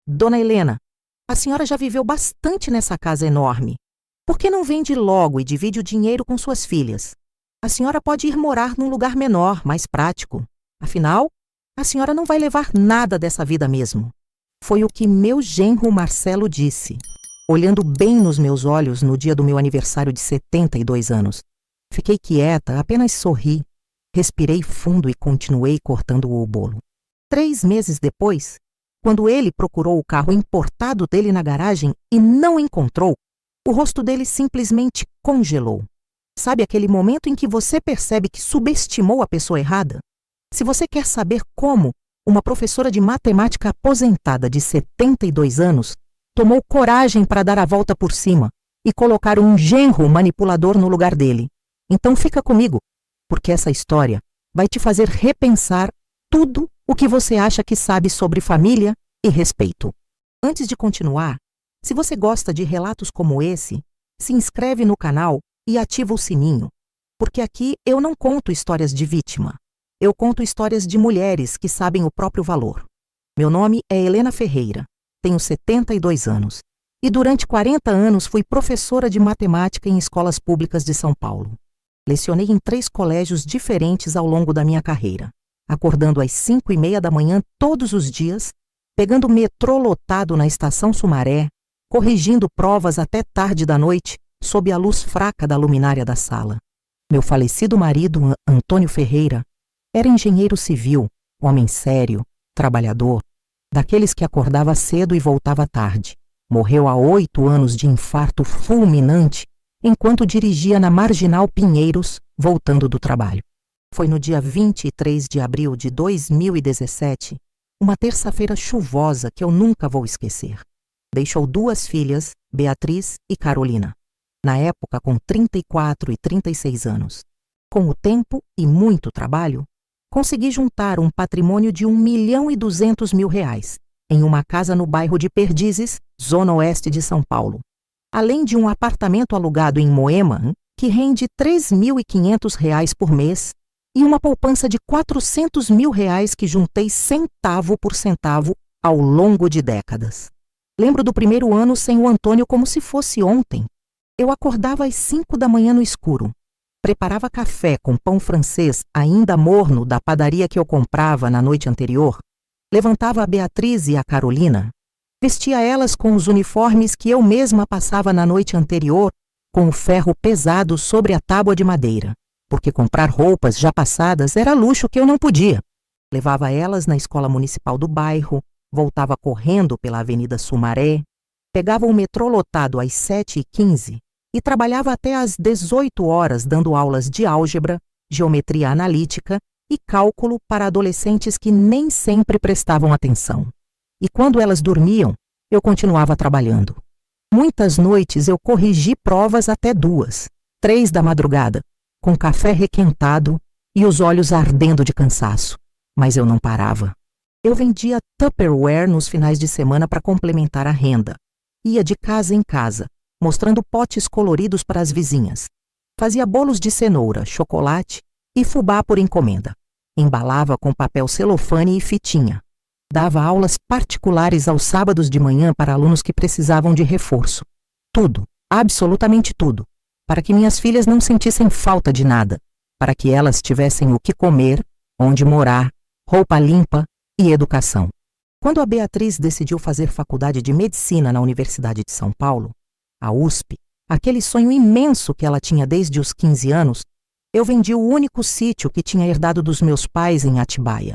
Dona Helena, a senhora já viveu bastante nessa casa enorme. Por que não vende logo e divide o dinheiro com suas filhas? A senhora pode ir morar num lugar menor, mais prático. Afinal, a senhora não vai levar nada dessa vida mesmo. Foi o que meu genro Marcelo disse, olhando bem nos meus olhos no dia do meu aniversário de 72 anos. Fiquei quieta, apenas sorri, respirei fundo e continuei cortando o bolo. 3 meses depois, quando ele procurou o carro importado dele na garagem e não encontrou, o rosto dele simplesmente congelou. Sabe aquele momento em que você percebe que subestimou a pessoa errada? Se você quer saber como uma professora de matemática aposentada de 72 anos tomou coragem para dar a volta por cima e colocar um genro manipulador no lugar dele, então fica comigo, porque essa história vai te fazer repensar tudo o que você acha que sabe sobre família e respeito. Antes de continuar, se você gosta de relatos como esse, se inscreve no canal e ativa o sininho, porque aqui eu não conto histórias de vítima, eu conto histórias de mulheres que sabem o próprio valor. Meu nome é Helena Ferreira, tenho 72 anos e durante 40 anos fui professora de matemática em escolas públicas de São Paulo. Lecionei em 3 colégios diferentes ao longo da minha carreira, acordando às 5:30 da manhã todos os dias, pegando metrô lotado na estação Sumaré, corrigindo provas até tarde da noite, sob a luz fraca da luminária da sala. Meu falecido marido, Antônio Ferreira, era engenheiro civil, homem sério, trabalhador, daqueles que acordava cedo e voltava tarde. Morreu há 8 anos de infarto fulminante enquanto dirigia na Marginal Pinheiros, voltando do trabalho. Foi no dia 23 de abril de 2017, uma terça-feira chuvosa que eu nunca vou esquecer. Deixou 2 filhas, Beatriz e Carolina, na época com 34 e 36 anos. Com o tempo e muito trabalho, consegui juntar um patrimônio de R$1.200.000 em uma casa no bairro de Perdizes, zona oeste de São Paulo, além de um apartamento alugado em Moema, que rende R$3.500 por mês, e uma poupança de R$400.000 que juntei centavo por centavo ao longo de décadas. Lembro do primeiro ano sem o Antônio como se fosse ontem. Eu acordava às 5 da manhã no escuro. Preparava café com pão francês ainda morno da padaria que eu comprava na noite anterior. Levantava a Beatriz e a Carolina. Vestia elas com os uniformes que eu mesma passava na noite anterior, com o ferro pesado sobre a tábua de madeira, porque comprar roupas já passadas era luxo que eu não podia. Levava elas na escola municipal do bairro, voltava correndo pela Avenida Sumaré, pegava o metrô lotado às 7h15 e trabalhava até às 18 horas dando aulas de álgebra, geometria analítica e cálculo para adolescentes que nem sempre prestavam atenção. E quando elas dormiam, eu continuava trabalhando. Muitas noites eu corrigi provas até 2, 3 da madrugada, com café requentado e os olhos ardendo de cansaço. Mas eu não parava. Eu vendia Tupperware nos finais de semana para complementar a renda. Ia de casa em casa, mostrando potes coloridos para as vizinhas. Fazia bolos de cenoura, chocolate e fubá por encomenda. Embalava com papel celofane e fitinha. Dava aulas particulares aos sábados de manhã para alunos que precisavam de reforço. Tudo, absolutamente tudo, para que minhas filhas não sentissem falta de nada, para que elas tivessem o que comer, onde morar, roupa limpa e educação. Quando a Beatriz decidiu fazer faculdade de medicina na Universidade de São Paulo, a USP, aquele sonho imenso que ela tinha desde os 15 anos, eu vendi o único sítio que tinha herdado dos meus pais em Atibaia.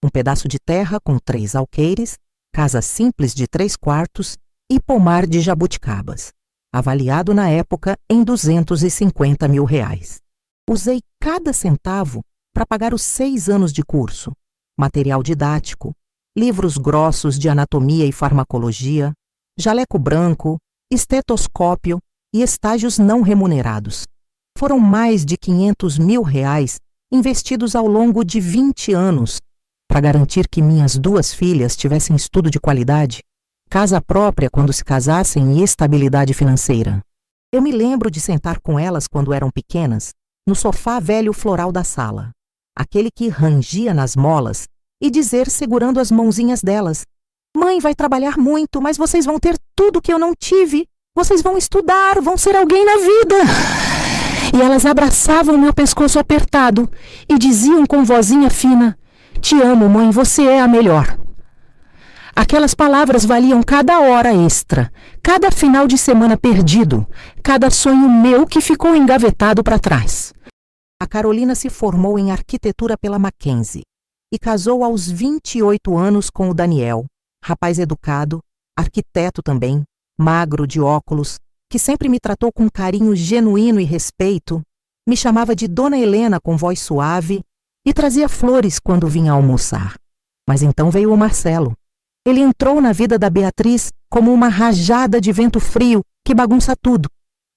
Um pedaço de terra com 3 alqueires, casa simples de 3 quartos e pomar de jabuticabas, avaliado na época em R$250.000. Usei cada centavo para pagar os 6 anos de curso, material didático, livros grossos de anatomia e farmacologia, jaleco branco, estetoscópio e estágios não remunerados. Foram mais de R$500.000 investidos ao longo de 20 anos para garantir que minhas 2 filhas tivessem estudo de qualidade, casa própria quando se casassem e estabilidade financeira. Eu me lembro de sentar com elas quando eram pequenas, no sofá velho floral da sala, aquele que rangia nas molas, e dizer segurando as mãozinhas delas: Mãe vai trabalhar muito, mas vocês vão ter tudo que eu não tive. Vocês vão estudar, vão ser alguém na vida. E elas abraçavam meu pescoço apertado e diziam com vozinha fina: Te amo, mãe, você é a melhor. Aquelas palavras valiam cada hora extra, cada final de semana perdido, cada sonho meu que ficou engavetado para trás. A Carolina se formou em arquitetura pela Mackenzie e casou aos 28 anos com o Daniel, rapaz educado, arquiteto também, magro, de óculos, que sempre me tratou com carinho genuíno e respeito, me chamava de Dona Helena com voz suave e trazia flores quando vinha almoçar. Mas então veio o Marcelo. Ele entrou na vida da Beatriz como uma rajada de vento frio que bagunça tudo,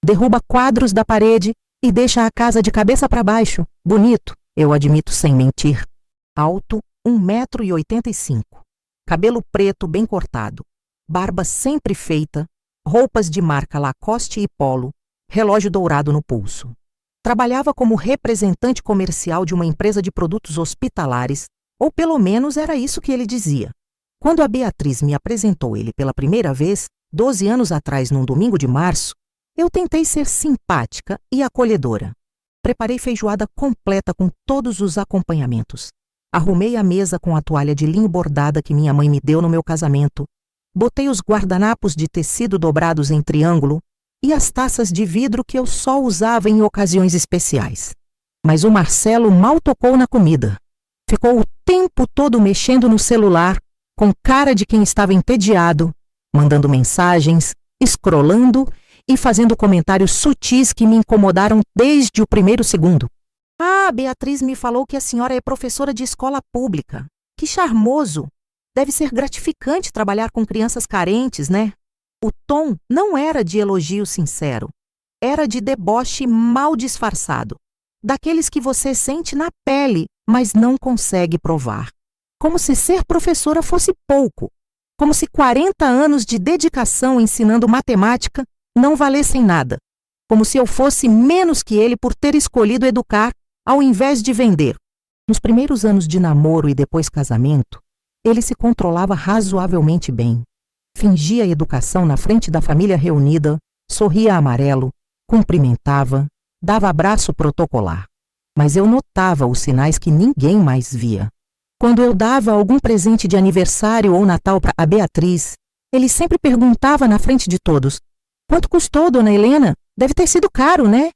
derruba quadros da parede e deixa a casa de cabeça para baixo, bonito, eu admito sem mentir. Alto, 1,85 m, cabelo preto bem cortado, barba sempre feita, roupas de marca Lacoste e Polo, relógio dourado no pulso. Trabalhava como representante comercial de uma empresa de produtos hospitalares, ou pelo menos era isso que ele dizia. Quando a Beatriz me apresentou ele pela primeira vez, 12 anos atrás, num domingo de março, eu tentei ser simpática e acolhedora. Preparei feijoada completa com todos os acompanhamentos. Arrumei a mesa com a toalha de linho bordada que minha mãe me deu no meu casamento. Botei os guardanapos de tecido dobrados em triângulo e as taças de vidro que eu só usava em ocasiões especiais. Mas o Marcelo mal tocou na comida. Ficou o tempo todo mexendo no celular, com cara de quem estava entediado, mandando mensagens, escrolando e fazendo comentários sutis que me incomodaram desde o primeiro segundo. Ah, Beatriz me falou que a senhora é professora de escola pública. Que charmoso! Deve ser gratificante trabalhar com crianças carentes, né? O tom não era de elogio sincero. Era de deboche mal disfarçado. Daqueles que você sente na pele, mas não consegue provar. Como se ser professora fosse pouco. Como se 40 anos de dedicação ensinando matemática não valessem nada. Como se eu fosse menos que ele por ter escolhido educar ao invés de vender. Nos primeiros anos de namoro e depois casamento, ele se controlava razoavelmente bem. Fingia educação na frente da família reunida, sorria amarelo, cumprimentava, dava abraço protocolar. Mas eu notava os sinais que ninguém mais via. Quando eu dava algum presente de aniversário ou Natal para a Beatriz, ele sempre perguntava na frente de todos: Quanto custou, Dona Helena? Deve ter sido caro, né?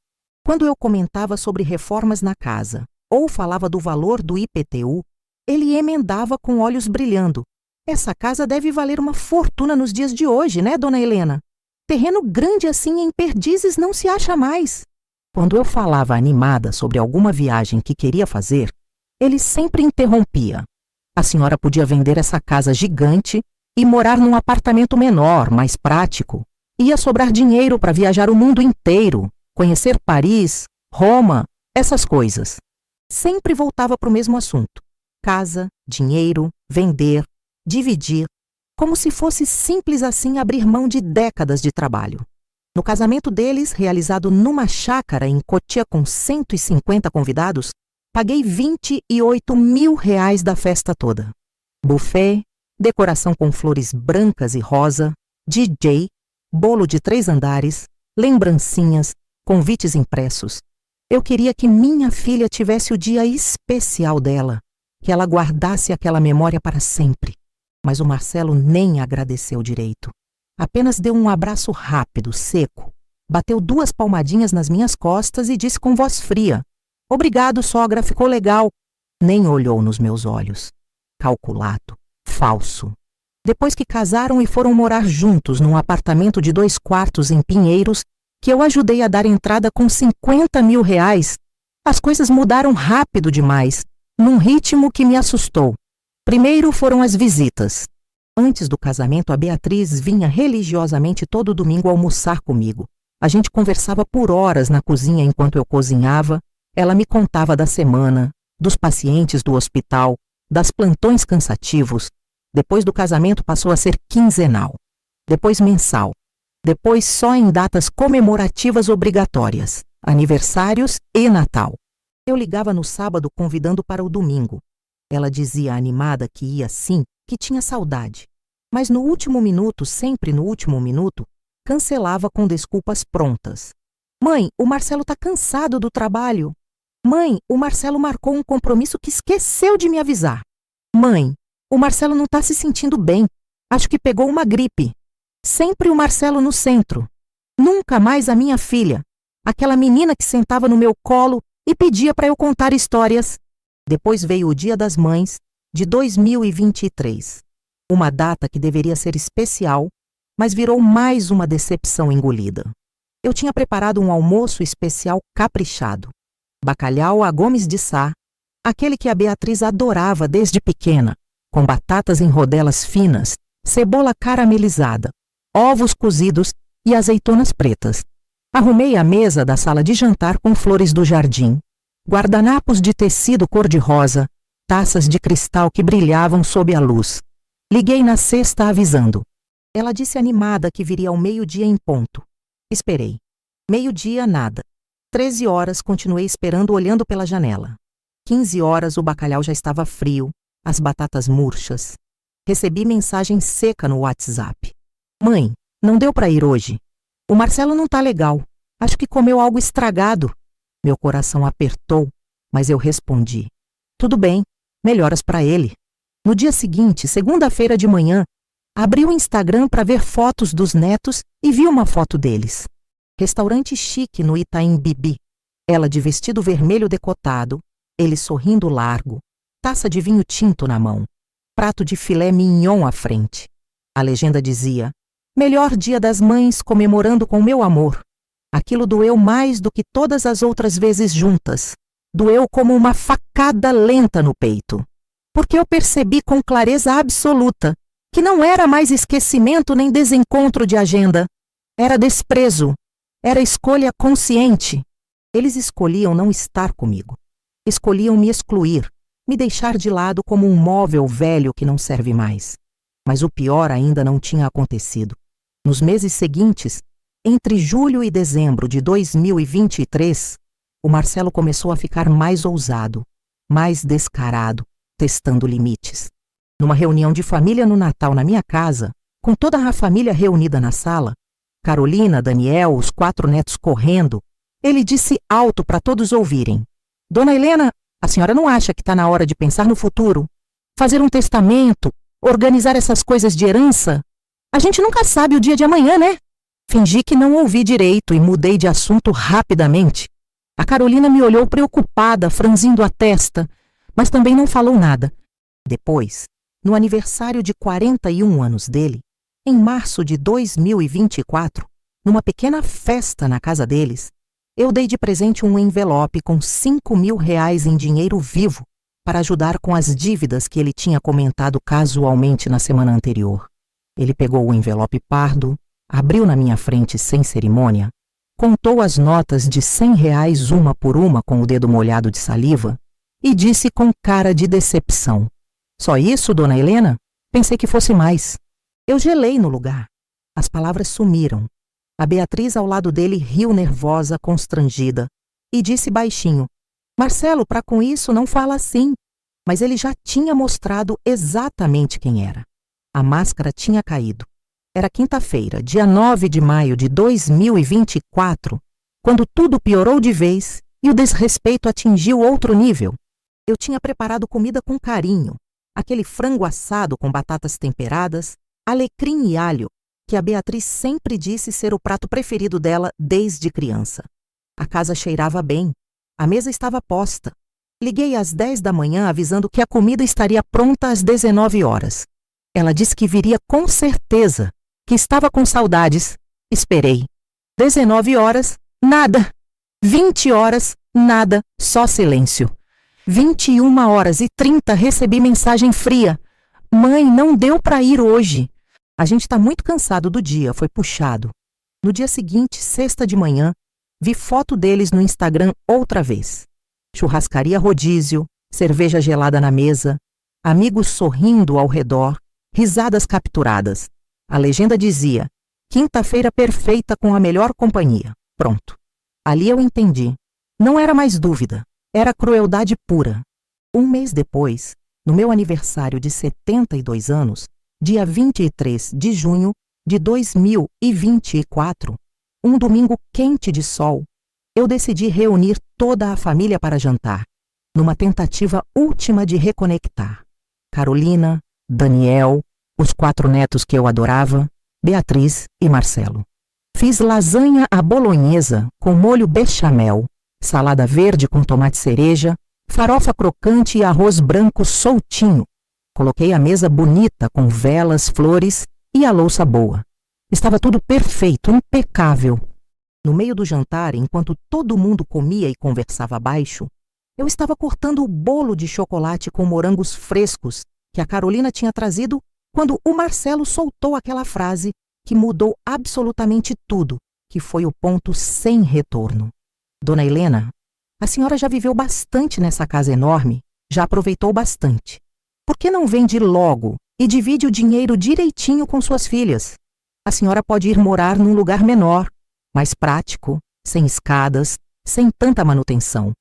Quando eu comentava sobre reformas na casa ou falava do valor do IPTU, ele emendava com olhos brilhando: Essa casa deve valer uma fortuna nos dias de hoje, né, Dona Helena? Terreno grande assim em Perdizes não se acha mais. Quando eu falava animada sobre alguma viagem que queria fazer, ele sempre interrompia. A senhora podia vender essa casa gigante e morar num apartamento menor, mais prático. Ia sobrar dinheiro para viajar o mundo inteiro, conhecer Paris, Roma, essas coisas. Sempre voltava para o mesmo assunto. Casa, dinheiro, vender, dividir, como se fosse simples assim abrir mão de décadas de trabalho. No casamento deles, realizado numa chácara em Cotia com 150 convidados, paguei R$28 mil da festa toda. Buffet, decoração com flores brancas e rosa, DJ, bolo de 3 andares, lembrancinhas, convites impressos. Eu queria que minha filha tivesse o dia especial dela, que ela guardasse aquela memória para sempre. Mas o Marcelo nem agradeceu direito. Apenas deu um abraço rápido, seco, bateu 2 palmadinhas nas minhas costas e disse com voz fria: Obrigado, sogra, ficou legal. Nem olhou nos meus olhos. Calculado, falso. Depois que casaram e foram morar juntos num apartamento de 2 quartos em Pinheiros, que eu ajudei a dar entrada com R$50 mil, as coisas mudaram rápido demais, num ritmo que me assustou. Primeiro foram as visitas. Antes do casamento, a Beatriz vinha religiosamente todo domingo almoçar comigo. A gente conversava por horas na cozinha enquanto eu cozinhava. Ela me contava da semana, dos pacientes do hospital, das plantões cansativos. Depois do casamento passou a ser quinzenal, depois mensal, depois só em datas comemorativas obrigatórias, aniversários e Natal. Eu ligava no sábado convidando para o domingo. Ela dizia animada que ia sim, que tinha saudade. Mas no último minuto, sempre no último minuto, cancelava com desculpas prontas. Mãe, o Marcelo tá cansado do trabalho. Mãe, o Marcelo marcou um compromisso que esqueceu de me avisar. Mãe, o Marcelo não tá se sentindo bem. Acho que pegou uma gripe. Sempre o Marcelo no centro. Nunca mais a minha filha, aquela menina que sentava no meu colo e pedia para eu contar histórias. Depois veio o Dia das Mães de 2023. Uma data que deveria ser especial, mas virou mais uma decepção engolida. Eu tinha preparado um almoço especial caprichado. Bacalhau à Gomes de Sá, aquele que a Beatriz adorava desde pequena, com batatas em rodelas finas, cebola caramelizada, ovos cozidos e azeitonas pretas. Arrumei a mesa da sala de jantar com flores do jardim, guardanapos de tecido cor-de-rosa, taças de cristal que brilhavam sob a luz. Liguei na sexta avisando. Ela disse animada que viria ao meio-dia em ponto. Esperei. Meio-dia, nada. 13 horas, continuei esperando olhando pela janela. 15 horas, o bacalhau já estava frio, as batatas murchas. Recebi mensagem seca no WhatsApp. Mãe, não deu para ir hoje. O Marcelo não tá legal. Acho que comeu algo estragado. Meu coração apertou, mas eu respondi. Tudo bem, melhoras para ele. No dia seguinte, segunda-feira de manhã, abri o Instagram para ver fotos dos netos e vi uma foto deles. Restaurante chique no Itaim Bibi. Ela de vestido vermelho decotado, ele sorrindo largo, taça de vinho tinto na mão, prato de filé mignon à frente. A legenda dizia: melhor dia das mães comemorando com meu amor. Aquilo doeu mais do que todas as outras vezes juntas. Doeu como uma facada lenta no peito. Porque eu percebi com clareza absoluta que não era mais esquecimento nem desencontro de agenda. Era desprezo. Era escolha consciente. Eles escolhiam não estar comigo. Escolhiam me excluir, me deixar de lado como um móvel velho que não serve mais. Mas o pior ainda não tinha acontecido. Nos meses seguintes, entre julho e dezembro de 2023, o Marcelo começou a ficar mais ousado, mais descarado, testando limites. Numa reunião de família no Natal na minha casa, com toda a família reunida na sala, Carolina, Daniel, os 4 netos correndo, ele disse alto para todos ouvirem. Dona Helena, a senhora não acha que está na hora de pensar no futuro? Fazer um testamento, organizar essas coisas de herança? A gente nunca sabe o dia de amanhã, né? Fingi que não ouvi direito e mudei de assunto rapidamente. A Carolina me olhou preocupada, franzindo a testa, mas também não falou nada. Depois, no aniversário de 41 anos dele, em março de 2024, numa pequena festa na casa deles, eu dei de presente um envelope com R$ 5.000 em dinheiro vivo para ajudar com as dívidas que ele tinha comentado casualmente na semana anterior. Ele pegou o envelope pardo, abriu na minha frente sem cerimônia, contou as notas de R$ 100 uma por uma com o dedo molhado de saliva e disse com cara de decepção: Só isso, dona Helena? Pensei que fosse mais. Eu gelei no lugar. As palavras sumiram. A Beatriz ao lado dele riu nervosa, constrangida, e disse baixinho: Marcelo, para com isso não fala assim. Mas ele já tinha mostrado exatamente quem era. A máscara tinha caído. Era quinta-feira, dia 9 de maio de 2024, quando tudo piorou de vez e o desrespeito atingiu outro nível. Eu tinha preparado comida com carinho, aquele frango assado com batatas temperadas, alecrim e alho, que a Beatriz sempre disse ser o prato preferido dela desde criança. A casa cheirava bem, a mesa estava posta. Liguei às 10 da manhã avisando que a comida estaria pronta às 19 horas. Ela disse que viria com certeza, que estava com saudades. Esperei. 19 horas, nada. 20 horas, nada, só silêncio. 21h30 recebi mensagem fria. Mãe, não deu para ir hoje. A gente está muito cansado do dia, foi puxado. No dia seguinte, sexta de manhã, vi foto deles no Instagram outra vez. Churrascaria rodízio, cerveja gelada na mesa, amigos sorrindo ao redor, risadas capturadas. A legenda dizia: quinta-feira perfeita com a melhor companhia. Pronto. Ali eu entendi. Não era mais dúvida. Era crueldade pura. Um mês depois, no meu aniversário de 72 anos, dia 23 de junho de 2024, um domingo quente de sol, eu decidi reunir toda a família para jantar, numa tentativa última de reconectar. Carolina, Daniel, os 4 netos que eu adorava, Beatriz e Marcelo. Fiz lasanha à bolonhesa com molho bechamel, salada verde com tomate cereja, farofa crocante e arroz branco soltinho. Coloquei a mesa bonita com velas, flores e a louça boa. Estava tudo perfeito, impecável. No meio do jantar, enquanto todo mundo comia e conversava baixo, eu estava cortando o bolo de chocolate com morangos frescos que a Carolina tinha trazido quando o Marcelo soltou aquela frase que mudou absolutamente tudo, que foi o ponto sem retorno. Dona Helena, a senhora já viveu bastante nessa casa enorme, já aproveitou bastante. Por que não vende logo e divide o dinheiro direitinho com suas filhas? A senhora pode ir morar num lugar menor, mais prático, sem escadas, sem tanta manutenção.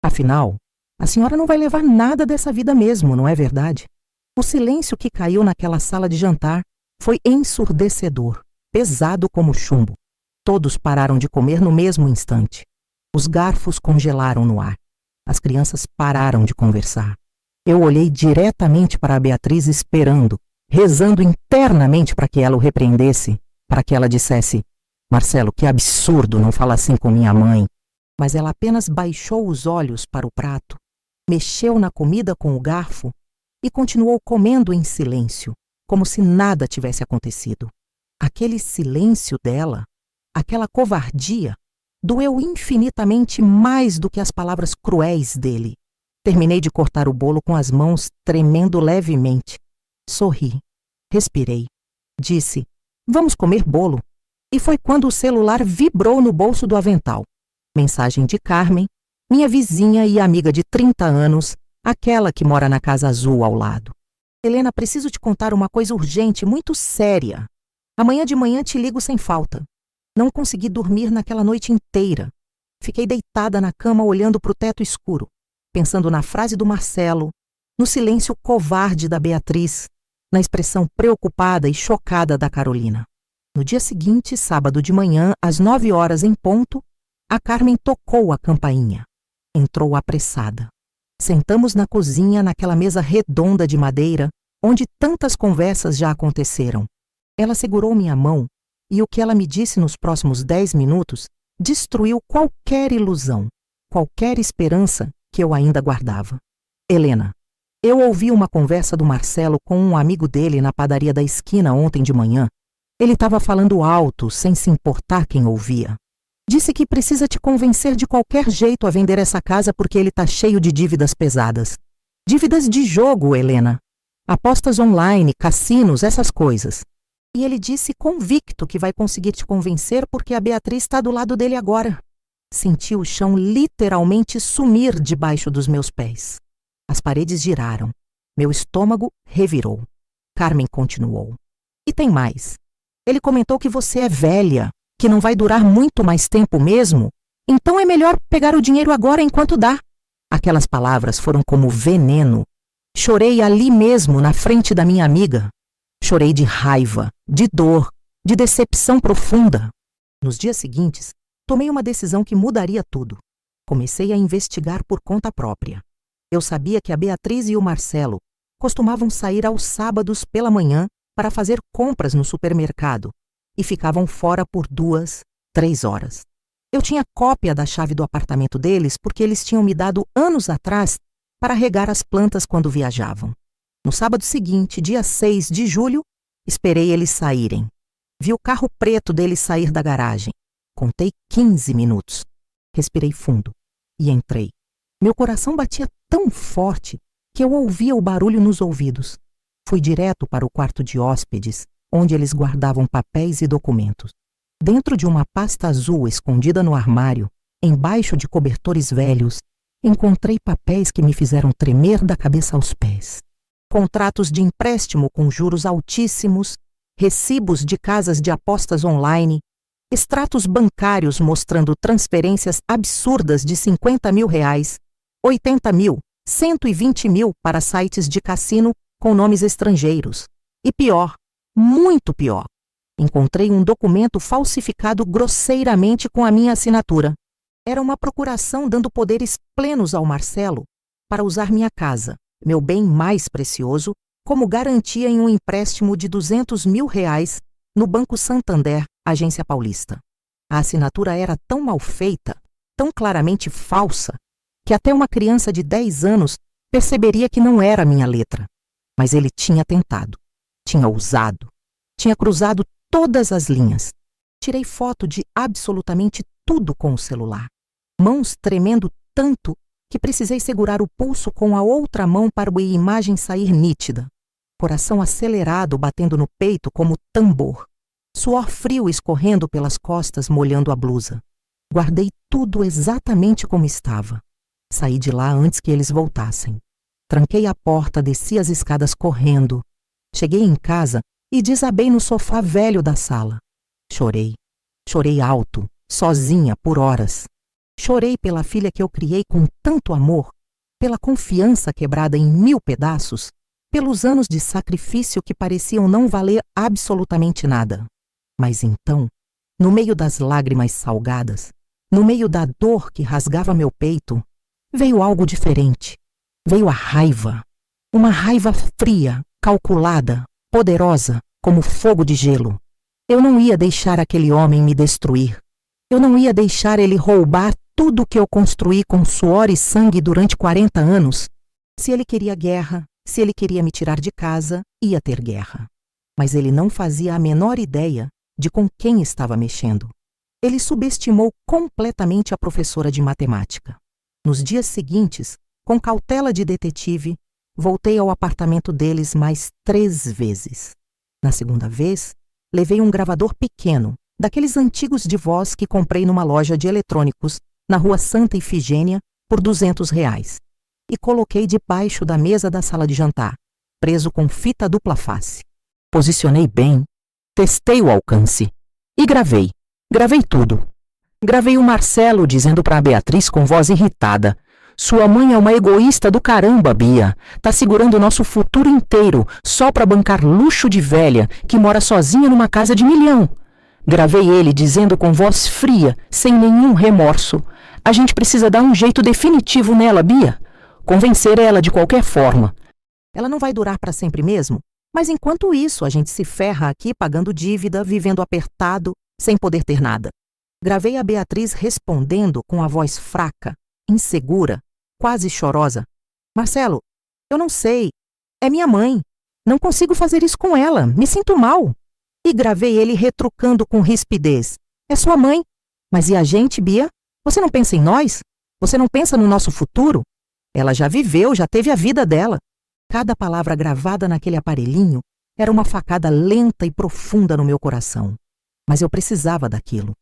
Afinal, a senhora não vai levar nada dessa vida mesmo, não é verdade? O silêncio que caiu naquela sala de jantar foi ensurdecedor, pesado como chumbo. Todos pararam de comer no mesmo instante. Os garfos congelaram no ar. As crianças pararam de conversar. Eu olhei diretamente para a Beatriz esperando, rezando internamente para que ela o repreendesse, para que ela dissesse: Marcelo, que absurdo, não fala assim com minha mãe. Mas ela apenas baixou os olhos para o prato, mexeu na comida com o garfo e continuou comendo em silêncio, como se nada tivesse acontecido. Aquele silêncio dela, aquela covardia, doeu infinitamente mais do que as palavras cruéis dele. Terminei de cortar o bolo com as mãos tremendo levemente. Sorri, respirei, disse: vamos comer bolo. E foi quando o celular vibrou no bolso do avental. Mensagem de Carmen, minha vizinha e amiga de 30 anos, aquela que mora na Casa Azul ao lado. Helena, preciso te contar uma coisa urgente, muito séria. Amanhã de manhã te ligo sem falta. Não consegui dormir naquela noite inteira. Fiquei deitada na cama olhando para o teto escuro, pensando na frase do Marcelo, no silêncio covarde da Beatriz, na expressão preocupada e chocada da Carolina. No dia seguinte, sábado de manhã, às 9 horas em ponto, a Carmen tocou a campainha. Entrou apressada. Sentamos na cozinha, naquela mesa redonda de madeira, onde tantas conversas já aconteceram. Ela segurou minha mão e o que ela me disse nos próximos 10 minutos destruiu qualquer ilusão, qualquer esperança que eu ainda guardava. Helena, eu ouvi uma conversa do Marcelo com um amigo dele na padaria da esquina ontem de manhã. Ele estava falando alto, sem se importar quem ouvia. Disse que precisa te convencer de qualquer jeito a vender essa casa porque ele está cheio de dívidas pesadas. Dívidas de jogo, Helena. Apostas online, cassinos, essas coisas. E ele disse convicto que vai conseguir te convencer porque a Beatriz está do lado dele agora. Senti o chão literalmente sumir debaixo dos meus pés. As paredes giraram. Meu estômago revirou. Carmen continuou. E tem mais. Ele comentou que você é velha, que não vai durar muito mais tempo mesmo, então é melhor pegar o dinheiro agora enquanto dá. Aquelas palavras foram como veneno. Chorei ali mesmo, na frente da minha amiga. Chorei de raiva, de dor, de decepção profunda. Nos dias seguintes, tomei uma decisão que mudaria tudo. Comecei a investigar por conta própria. Eu sabia que a Beatriz e o Marcelo costumavam sair aos sábados pela manhã para fazer compras no supermercado e ficavam fora por 2, 3 horas. Eu tinha cópia da chave do apartamento deles porque eles tinham me dado anos atrás para regar as plantas quando viajavam. No sábado seguinte, dia 6 de julho, esperei eles saírem. Vi o carro preto deles sair da garagem. Contei 15 minutos. Respirei fundo e entrei. Meu coração batia tão forte que eu ouvia o barulho nos ouvidos. Fui direto para o quarto de hóspedes, onde eles guardavam papéis e documentos. Dentro de uma pasta azul escondida no armário, embaixo de cobertores velhos, encontrei papéis que me fizeram tremer da cabeça aos pés. Contratos de empréstimo com juros altíssimos, recibos de casas de apostas online, extratos bancários mostrando transferências absurdas de R$50 mil, 80 mil, 120 mil para sites de cassino com nomes estrangeiros. E pior, muito pior, encontrei um documento falsificado grosseiramente com a minha assinatura. Era uma procuração dando poderes plenos ao Marcelo para usar minha casa, meu bem mais precioso, como garantia em um empréstimo de R$ 200 mil no Banco Santander, Agência Paulista. A assinatura era tão mal feita, tão claramente falsa, que até uma criança de 10 anos perceberia que não era minha letra. Mas ele tinha tentado, tinha ousado, tinha cruzado todas as linhas. Tirei foto de absolutamente tudo com o celular. Mãos tremendo tanto que precisei segurar o pulso com a outra mão para a imagem sair nítida. Coração acelerado batendo no peito como tambor. Suor frio escorrendo pelas costas molhando a blusa. Guardei tudo exatamente como estava. Saí de lá antes que eles voltassem. Tranquei a porta, desci as escadas correndo. Cheguei em casa e desabei no sofá velho da sala. Chorei. Chorei alto, sozinha, por horas. Chorei pela filha que eu criei com tanto amor, pela confiança quebrada em 1000 pedaços, pelos anos de sacrifício que pareciam não valer absolutamente nada. Mas então, no meio das lágrimas salgadas, no meio da dor que rasgava meu peito, veio algo diferente. Veio a raiva. Uma raiva fria, calculada, poderosa, como fogo de gelo. Eu não ia deixar aquele homem me destruir. Eu não ia deixar ele roubar tudo que eu construí com suor e sangue durante 40 anos. Se ele queria guerra, se ele queria me tirar de casa, ia ter guerra. Mas ele não fazia a menor ideia de com quem estava mexendo. Ele subestimou completamente a professora de matemática. Nos dias seguintes, com cautela de detetive, voltei ao apartamento deles mais 3 vezes. Na segunda vez, levei um gravador pequeno, daqueles antigos de voz que comprei numa loja de eletrônicos na rua Santa Ifigênia por R$ 200 e coloquei debaixo da mesa da sala de jantar, preso com fita dupla face. Posicionei bem, testei o alcance e gravei. Gravei tudo. Gravei o Marcelo dizendo para a Beatriz com voz irritada: "Sua mãe é uma egoísta do caramba, Bia. Tá segurando o nosso futuro inteiro só para bancar luxo de velha que mora sozinha numa casa de 1 milhão." Gravei ele dizendo com voz fria, sem nenhum remorso: "A gente precisa dar um jeito definitivo nela, Bia. Convencer ela de qualquer forma. Ela não vai durar para sempre mesmo, mas enquanto isso a gente se ferra aqui pagando dívida, vivendo apertado, sem poder ter nada." Gravei a Beatriz respondendo com a voz fraca, insegura, quase chorosa: "Marcelo, eu não sei. É minha mãe. Não consigo fazer isso com ela. Me sinto mal." E gravei ele retrucando com rispidez: "É sua mãe. Mas e a gente, Bia? Você não pensa em nós? Você não pensa no nosso futuro? Ela já viveu, já teve a vida dela." Cada palavra gravada naquele aparelhinho era uma facada lenta e profunda no meu coração. Mas eu precisava daquilo.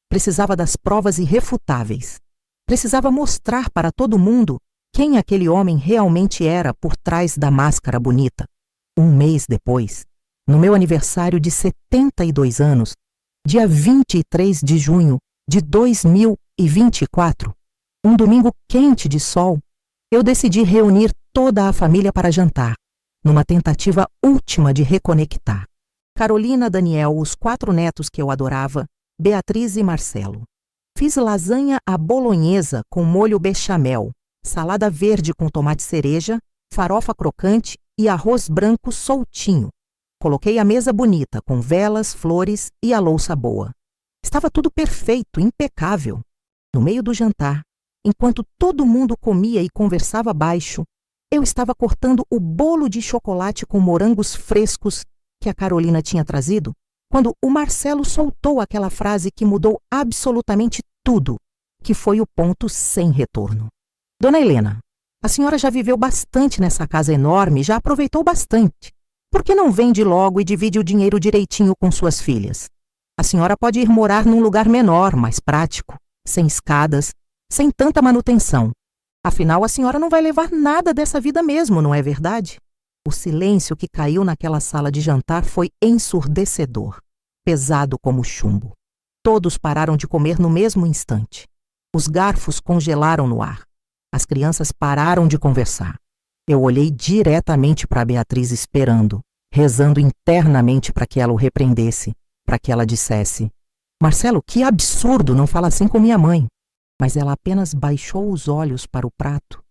Precisava das provas irrefutáveis. Precisava mostrar para todo mundo quem aquele homem realmente era por trás da máscara bonita. 1 mês depois, no meu aniversário de 72 anos, dia 23 de junho de 2024, um domingo quente de sol, eu decidi reunir toda a família para jantar, numa tentativa última de reconectar. Carolina, Daniel, os 4 netos que eu adorava, Beatriz e Marcelo. Fiz lasanha à bolonhesa com molho bechamel, salada verde com tomate cereja, farofa crocante e arroz branco soltinho. Coloquei a mesa bonita, com velas, flores e a louça boa. Estava tudo perfeito, impecável. No meio do jantar, enquanto todo mundo comia e conversava baixo, eu estava cortando o bolo de chocolate com morangos frescos que a Carolina tinha trazido, quando o Marcelo soltou aquela frase que mudou absolutamente tudo, que foi o ponto sem retorno. "Dona Helena, a senhora já viveu bastante nessa casa enorme, já aproveitou bastante. Por que não vende logo e divide o dinheiro direitinho com suas filhas? A senhora pode ir morar num lugar menor, mais prático, sem escadas, sem tanta manutenção. Afinal, a senhora não vai levar nada dessa vida mesmo, não é verdade?" O silêncio que caiu naquela sala de jantar foi ensurdecedor, pesado como chumbo. Todos pararam de comer no mesmo instante. Os garfos congelaram no ar. As crianças pararam de conversar. Eu olhei diretamente para Beatriz esperando, rezando internamente para que ela o repreendesse, para que ela dissesse: Marcelo, que absurdo, não fala assim com minha mãe. Mas ela apenas baixou os olhos para o prato,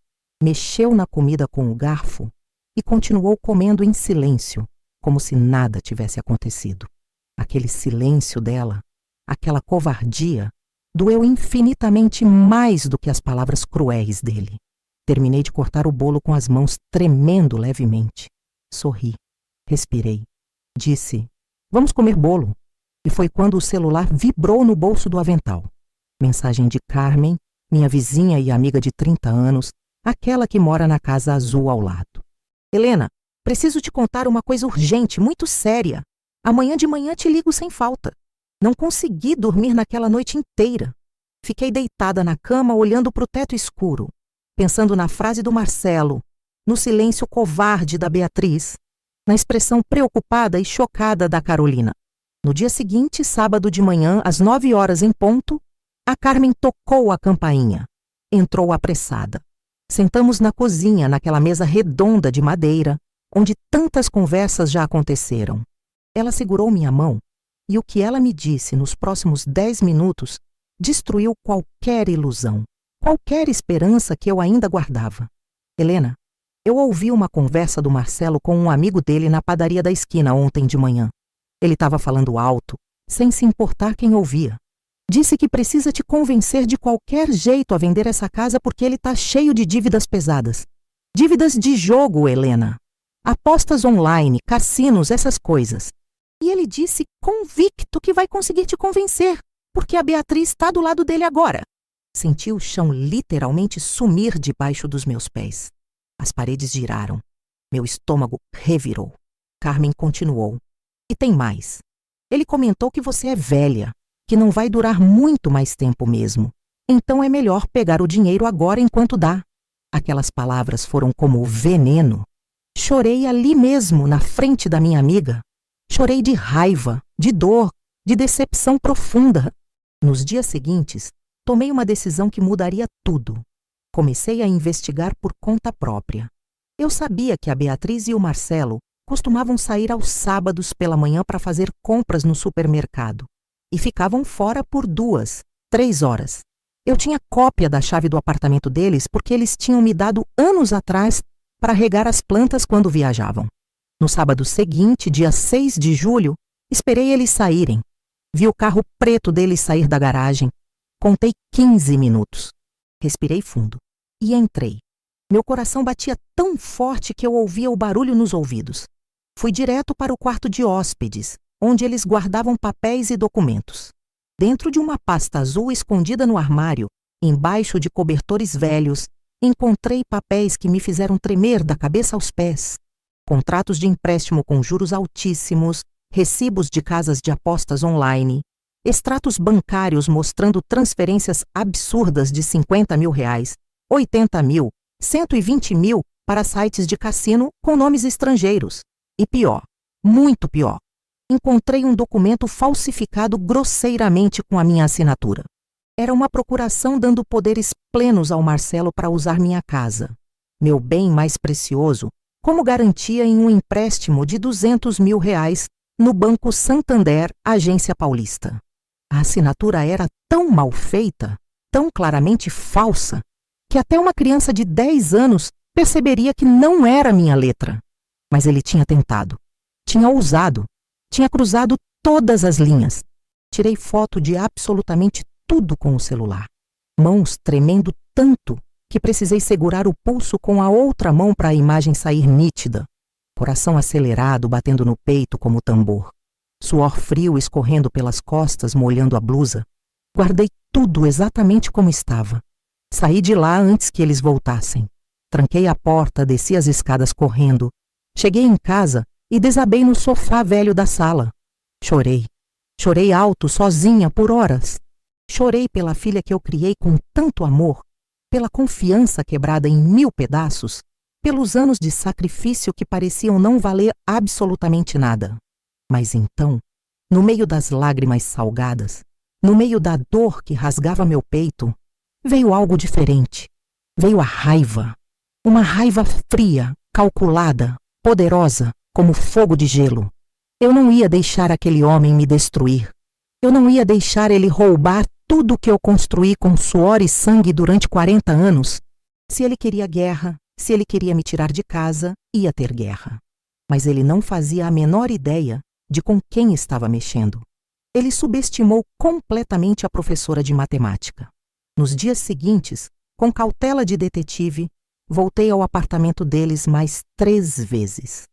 mexeu na comida com o garfo e continuou comendo em silêncio, como se nada tivesse acontecido. Aquele silêncio dela, aquela covardia, doeu infinitamente mais do que as palavras cruéis dele. Terminei de cortar o bolo com as mãos tremendo levemente. Sorri, respirei. Disse: vamos comer bolo. E foi quando o celular vibrou no bolso do avental. Mensagem de Carmen, minha vizinha e amiga de 30 anos, aquela que mora na casa azul ao lado. Helena, preciso te contar uma coisa urgente, muito séria. Amanhã de manhã te ligo sem falta. Não consegui dormir naquela noite inteira. Fiquei deitada na cama olhando para o teto escuro, pensando na frase do Marcelo, no silêncio covarde da Beatriz, na expressão preocupada e chocada da Carolina. No dia seguinte, sábado de manhã, às 9 horas em ponto, a Carmen tocou a campainha. Entrou apressada. Sentamos na cozinha, naquela mesa redonda de madeira, onde tantas conversas já aconteceram. Ela segurou minha mão e o que ela me disse nos próximos 10 minutos destruiu qualquer ilusão, qualquer esperança que eu ainda guardava. Helena, eu ouvi uma conversa do Marcelo com um amigo dele na padaria da esquina ontem de manhã. Ele estava falando alto, sem se importar quem ouvia. Disse que precisa te convencer de qualquer jeito a vender essa casa porque ele está cheio de dívidas pesadas. Dívidas de jogo, Helena. Apostas online, cassinos, essas coisas. E ele disse convicto que vai conseguir te convencer, porque a Beatriz está do lado dele agora. Senti o chão literalmente sumir debaixo dos meus pés. As paredes giraram. Meu estômago revirou. Carmen continuou. E tem mais. Ele comentou que você é velha, que não vai durar muito mais tempo mesmo. Então é melhor pegar o dinheiro agora enquanto dá. Aquelas palavras foram como veneno. Chorei ali mesmo, na frente da minha amiga. Chorei de raiva, de dor, de decepção profunda. Nos dias seguintes, tomei uma decisão que mudaria tudo. Comecei a investigar por conta própria. Eu sabia que a Beatriz e o Marcelo costumavam sair aos sábados pela manhã para fazer compras no supermercado e ficavam fora por 2, 3 horas. Eu tinha cópia da chave do apartamento deles porque eles tinham me dado anos atrás para regar as plantas quando viajavam. No sábado seguinte, dia 6 de julho, esperei eles saírem. Vi o carro preto deles sair da garagem. Contei 15 minutos. Respirei fundo e entrei. Meu coração batia tão forte que eu ouvia o barulho nos ouvidos. Fui direto para o quarto de hóspedes, onde eles guardavam papéis e documentos. Dentro de uma pasta azul escondida no armário, embaixo de cobertores velhos, encontrei papéis que me fizeram tremer da cabeça aos pés. Contratos de empréstimo com juros altíssimos, recibos de casas de apostas online, extratos bancários mostrando transferências absurdas de R$50 mil, 80 mil, 120 mil para sites de cassino com nomes estrangeiros. E pior, muito pior, encontrei um documento falsificado grosseiramente com a minha assinatura. Era uma procuração dando poderes plenos ao Marcelo para usar minha casa, meu bem mais precioso, como garantia em um empréstimo de R$200 mil no Banco Santander, Agência Paulista. A assinatura era tão mal feita, tão claramente falsa, que até uma criança de 10 anos perceberia que não era minha letra. Mas ele tinha tentado, tinha ousado, tinha cruzado todas as linhas. Tirei foto de absolutamente tudo com o celular. Mãos tremendo tanto que precisei segurar o pulso com a outra mão para a imagem sair nítida. Coração acelerado batendo no peito como tambor. Suor frio escorrendo pelas costas, molhando a blusa. Guardei tudo exatamente como estava. Saí de lá antes que eles voltassem. Tranquei a porta, desci as escadas correndo. Cheguei em casa e desabei no sofá velho da sala. Chorei. Chorei alto, sozinha, por horas. Chorei pela filha que eu criei com tanto amor, pela confiança quebrada em 1000 pedaços, pelos anos de sacrifício que pareciam não valer absolutamente nada. Mas então, no meio das lágrimas salgadas, no meio da dor que rasgava meu peito, veio algo diferente. Veio a raiva. Uma raiva fria, calculada, poderosa, como fogo de gelo. Eu não ia deixar aquele homem me destruir. Eu não ia deixar ele roubar tudo que eu construí com suor e sangue durante 40 anos. Se ele queria guerra, se ele queria me tirar de casa, ia ter guerra. Mas ele não fazia a menor ideia de com quem estava mexendo. Ele subestimou completamente a professora de matemática. Nos dias seguintes, com cautela de detetive, voltei ao apartamento deles mais 3 vezes.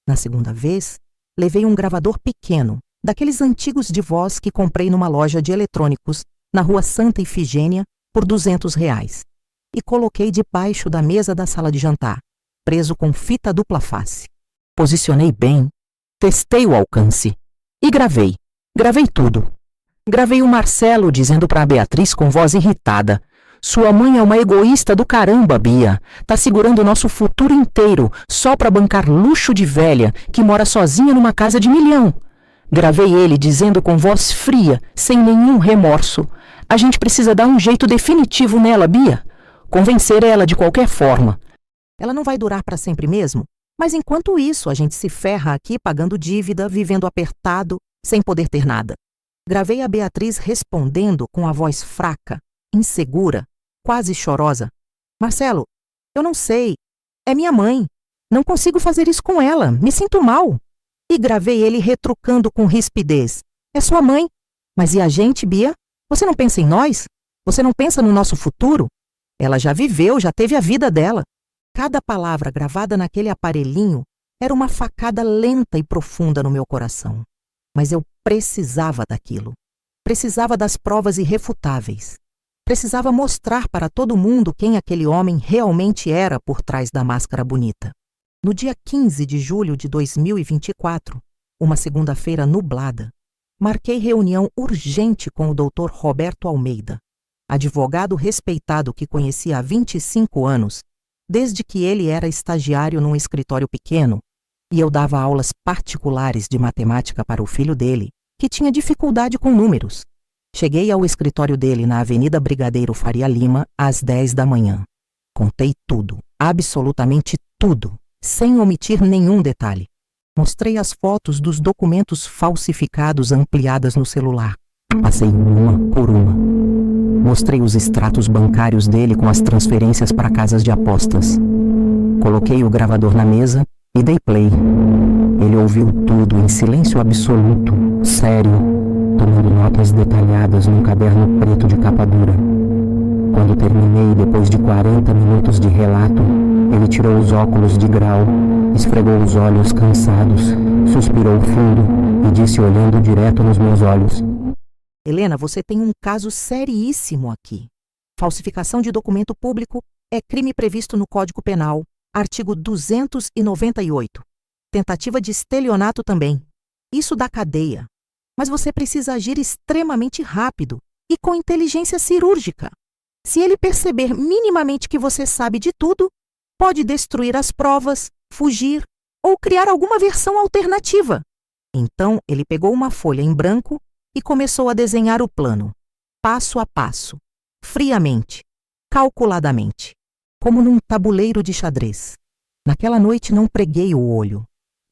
Na segunda vez, levei um gravador pequeno, daqueles antigos de voz que comprei numa loja de eletrônicos na rua Santa Ifigênia por R$ 200 e coloquei debaixo da mesa da sala de jantar, preso com fita dupla face. Posicionei bem, testei o alcance e gravei. Gravei tudo. Gravei o Marcelo dizendo para a Beatriz com voz irritada: "Sua mãe é uma egoísta do caramba, Bia. Tá segurando o nosso futuro inteiro só para bancar luxo de velha que mora sozinha numa casa de 1 milhão." Gravei ele dizendo com voz fria, sem nenhum remorso: "A gente precisa dar um jeito definitivo nela, Bia. Convencer ela de qualquer forma. Ela não vai durar para sempre mesmo, mas enquanto isso a gente se ferra aqui pagando dívida, vivendo apertado, sem poder ter nada." Gravei a Beatriz respondendo com a voz fraca, insegura, quase chorosa: "Marcelo, eu não sei. É minha mãe. Não consigo fazer isso com ela. Me sinto mal." E gravei ele retrucando com rispidez: "É sua mãe. Mas e a gente, Bia? Você não pensa em nós? Você não pensa no nosso futuro? Ela já viveu, já teve a vida dela." Cada palavra gravada naquele aparelhinho era uma facada lenta e profunda no meu coração. Mas eu precisava daquilo. Precisava das provas irrefutáveis. Precisava mostrar para todo mundo quem aquele homem realmente era por trás da máscara bonita. No dia 15 de julho de 2024, uma segunda-feira nublada, marquei reunião urgente com o Dr. Roberto Almeida, advogado respeitado que conhecia há 25 anos, desde que ele era estagiário num escritório pequeno, e eu dava aulas particulares de matemática para o filho dele, que tinha dificuldade com números. Cheguei ao escritório dele na Avenida Brigadeiro Faria Lima às 10 da manhã. Contei tudo, absolutamente tudo, sem omitir nenhum detalhe. Mostrei as fotos dos documentos falsificados ampliadas no celular. Passei uma por uma. Mostrei os extratos bancários dele com as transferências para casas de apostas. Coloquei o gravador na mesa e dei play. Ele ouviu tudo em silêncio absoluto, sério, tomando notas detalhadas num caderno preto de capa dura. Quando terminei, depois de 40 minutos de relato, ele tirou os óculos de grau, esfregou os olhos cansados, suspirou fundo e disse olhando direto nos meus olhos: "Helena, você tem um caso seríssimo aqui. Falsificação de documento público é crime previsto no Código Penal, artigo 298. Tentativa de estelionato também. Isso dá cadeia. Mas você precisa agir extremamente rápido e com inteligência cirúrgica. Se ele perceber minimamente que você sabe de tudo, pode destruir as provas, fugir ou criar alguma versão alternativa." Então, ele pegou uma folha em branco e começou a desenhar o plano, passo a passo, friamente, calculadamente, como num tabuleiro de xadrez. Naquela noite não preguei o olho.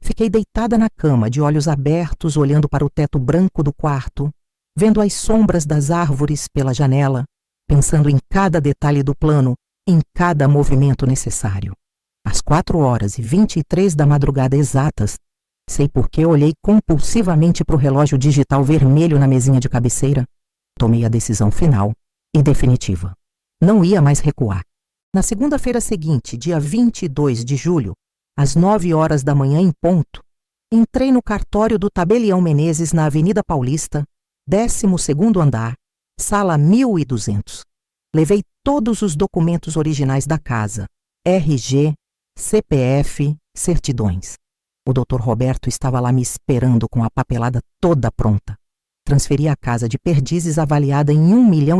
Fiquei deitada na cama, de olhos abertos, olhando para o teto branco do quarto, vendo as sombras das árvores pela janela, pensando em cada detalhe do plano, em cada movimento necessário. Às 4h23 da madrugada exatas, sei por que olhei compulsivamente para o relógio digital vermelho na mesinha de cabeceira, tomei a decisão final e definitiva. Não ia mais recuar. Na segunda-feira seguinte, dia 22 de julho, às 9h da manhã em ponto, entrei no cartório do Tabelião Menezes na Avenida Paulista, 12º andar, sala 1200. Levei todos os documentos originais da casa, RG, CPF, certidões. O Dr. Roberto estava lá me esperando com a papelada toda pronta. Transferi a casa de Perdizes avaliada em R$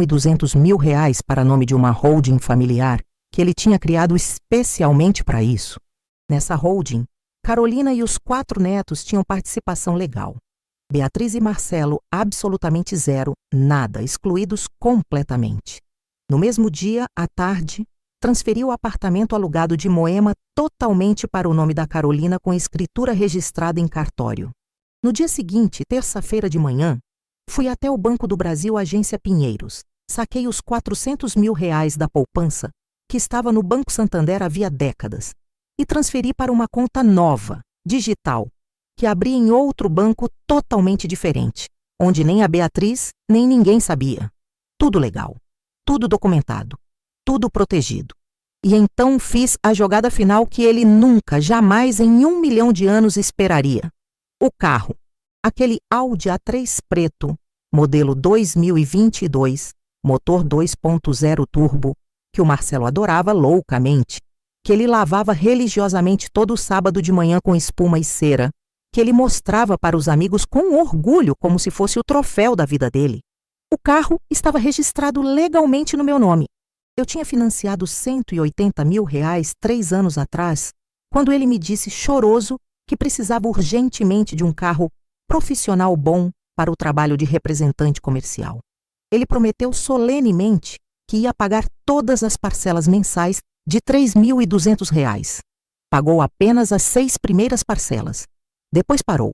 1.200.000 para nome de uma holding familiar que ele tinha criado especialmente para isso. Nessa holding, Carolina e os 4 netos tinham participação legal. Beatriz e Marcelo, absolutamente zero, nada, excluídos completamente. No mesmo dia, à tarde, transferi o apartamento alugado de Moema totalmente para o nome da Carolina com escritura registrada em cartório. No dia seguinte, terça-feira de manhã, fui até o Banco do Brasil, agência Pinheiros. Saquei os R$400 mil da poupança, que estava no Banco Santander havia décadas, e transferi para uma conta nova, digital, que abri em outro banco totalmente diferente, onde nem a Beatriz nem ninguém sabia. Tudo legal, tudo documentado, tudo protegido. E então fiz a jogada final que ele nunca, jamais em 1 milhão de anos esperaria. O carro, aquele Audi A3 preto, modelo 2022, motor 2.0 turbo, que o Marcelo adorava loucamente, que ele lavava religiosamente todo sábado de manhã com espuma e cera, que ele mostrava para os amigos com orgulho como se fosse o troféu da vida dele. O carro estava registrado legalmente no meu nome. Eu tinha financiado R$180 mil 3 anos atrás, quando ele me disse choroso que precisava urgentemente de um carro profissional bom para o trabalho de representante comercial. Ele prometeu solenemente que ia pagar todas as parcelas mensais de R$3.200. Pagou apenas as 6 primeiras parcelas. Depois parou.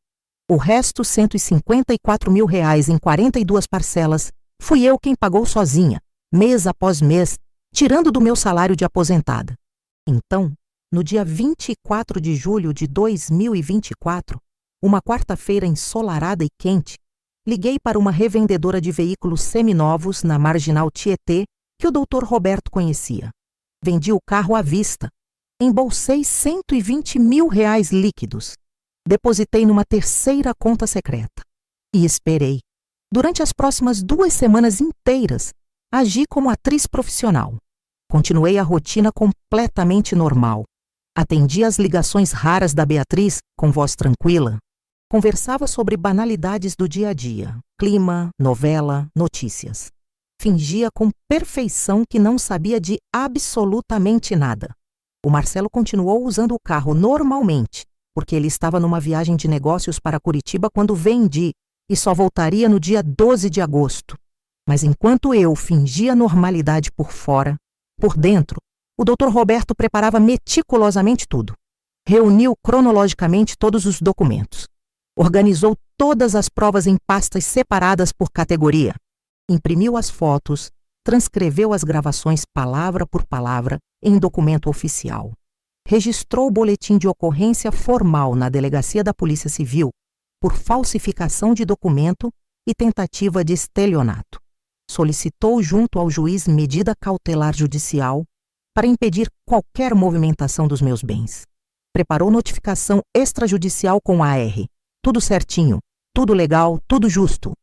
O resto, R$154 mil em 42 parcelas, fui eu quem pagou sozinha, mês após mês, tirando do meu salário de aposentada. Então, no dia 24 de julho de 2024, uma quarta-feira ensolarada e quente, liguei para uma revendedora de veículos seminovos na Marginal Tietê, que o Dr. Roberto conhecia. Vendi o carro à vista. Embolsei R$120 mil líquidos. Depositei numa terceira conta secreta. E esperei. Durante as próximas 2 semanas inteiras, agi como atriz profissional. Continuei a rotina completamente normal. Atendi às ligações raras da Beatriz, com voz tranquila. Conversava sobre banalidades do dia a dia, clima, novela, notícias. Fingia com perfeição que não sabia de absolutamente nada. O Marcelo continuou usando o carro normalmente, porque ele estava numa viagem de negócios para Curitiba quando vendi e só voltaria no dia 12 de agosto. Mas enquanto eu fingia normalidade por fora, por dentro, o Dr. Roberto preparava meticulosamente tudo. Reuniu cronologicamente todos os documentos. Organizou todas as provas em pastas separadas por categoria. Imprimiu as fotos, transcreveu as gravações palavra por palavra em documento oficial. Registrou o boletim de ocorrência formal na Delegacia da Polícia Civil por falsificação de documento e tentativa de estelionato. Solicitou junto ao juiz medida cautelar judicial para impedir qualquer movimentação dos meus bens. Preparou notificação extrajudicial com AR. Tudo certinho, tudo legal, tudo justo.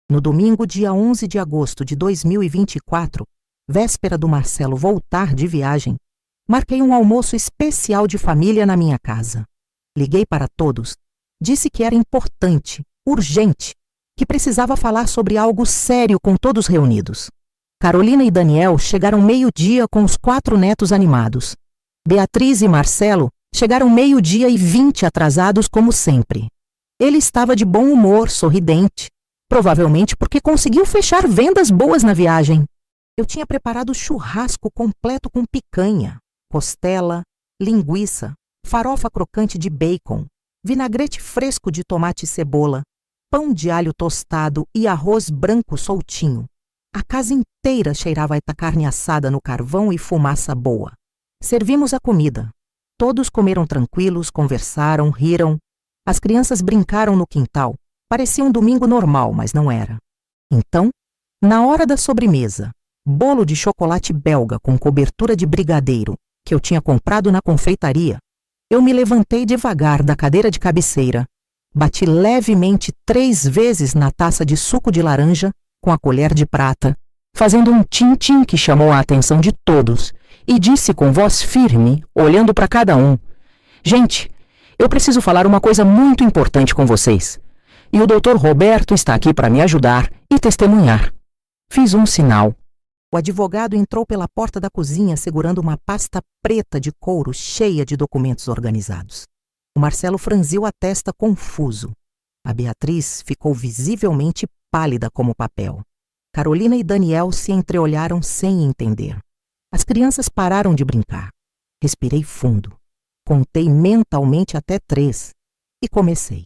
No domingo, dia 11 de agosto de 2024, véspera do Marcelo voltar de viagem, marquei um almoço especial de família na minha casa. Liguei para todos, disse que era importante, urgente, que precisava falar sobre algo sério com todos reunidos. Carolina e Daniel chegaram 12:00 com os 4 netos animados. Beatriz e Marcelo chegaram 12:20 atrasados como sempre. Ele estava de bom humor, sorridente, provavelmente porque conseguiu fechar vendas boas na viagem. Eu tinha preparado churrasco completo com picanha, costela, linguiça, farofa crocante de bacon, vinagrete fresco de tomate e cebola, pão de alho tostado e arroz branco soltinho. A casa inteira cheirava a carne assada no carvão e fumaça boa. Servimos a comida. Todos comeram tranquilos, conversaram, riram. As crianças brincaram no quintal. Parecia um domingo normal, mas não era. Então, na hora da sobremesa, bolo de chocolate belga com cobertura de brigadeiro, que eu tinha comprado na confeitaria, eu me levantei devagar da cadeira de cabeceira, bati levemente 3 vezes na taça de suco de laranja com a colher de prata, fazendo um tim-tim que chamou a atenção de todos, e disse com voz firme, olhando para cada um: "Gente, eu preciso falar uma coisa muito importante com vocês. E o Dr. Roberto está aqui para me ajudar e testemunhar." Fiz um sinal. O advogado entrou pela porta da cozinha segurando uma pasta preta de couro cheia de documentos organizados. O Marcelo franziu a testa confuso. A Beatriz ficou visivelmente pálida como papel. Carolina e Daniel se entreolharam sem entender. As crianças pararam de brincar. Respirei fundo. Contei mentalmente até 3 e comecei.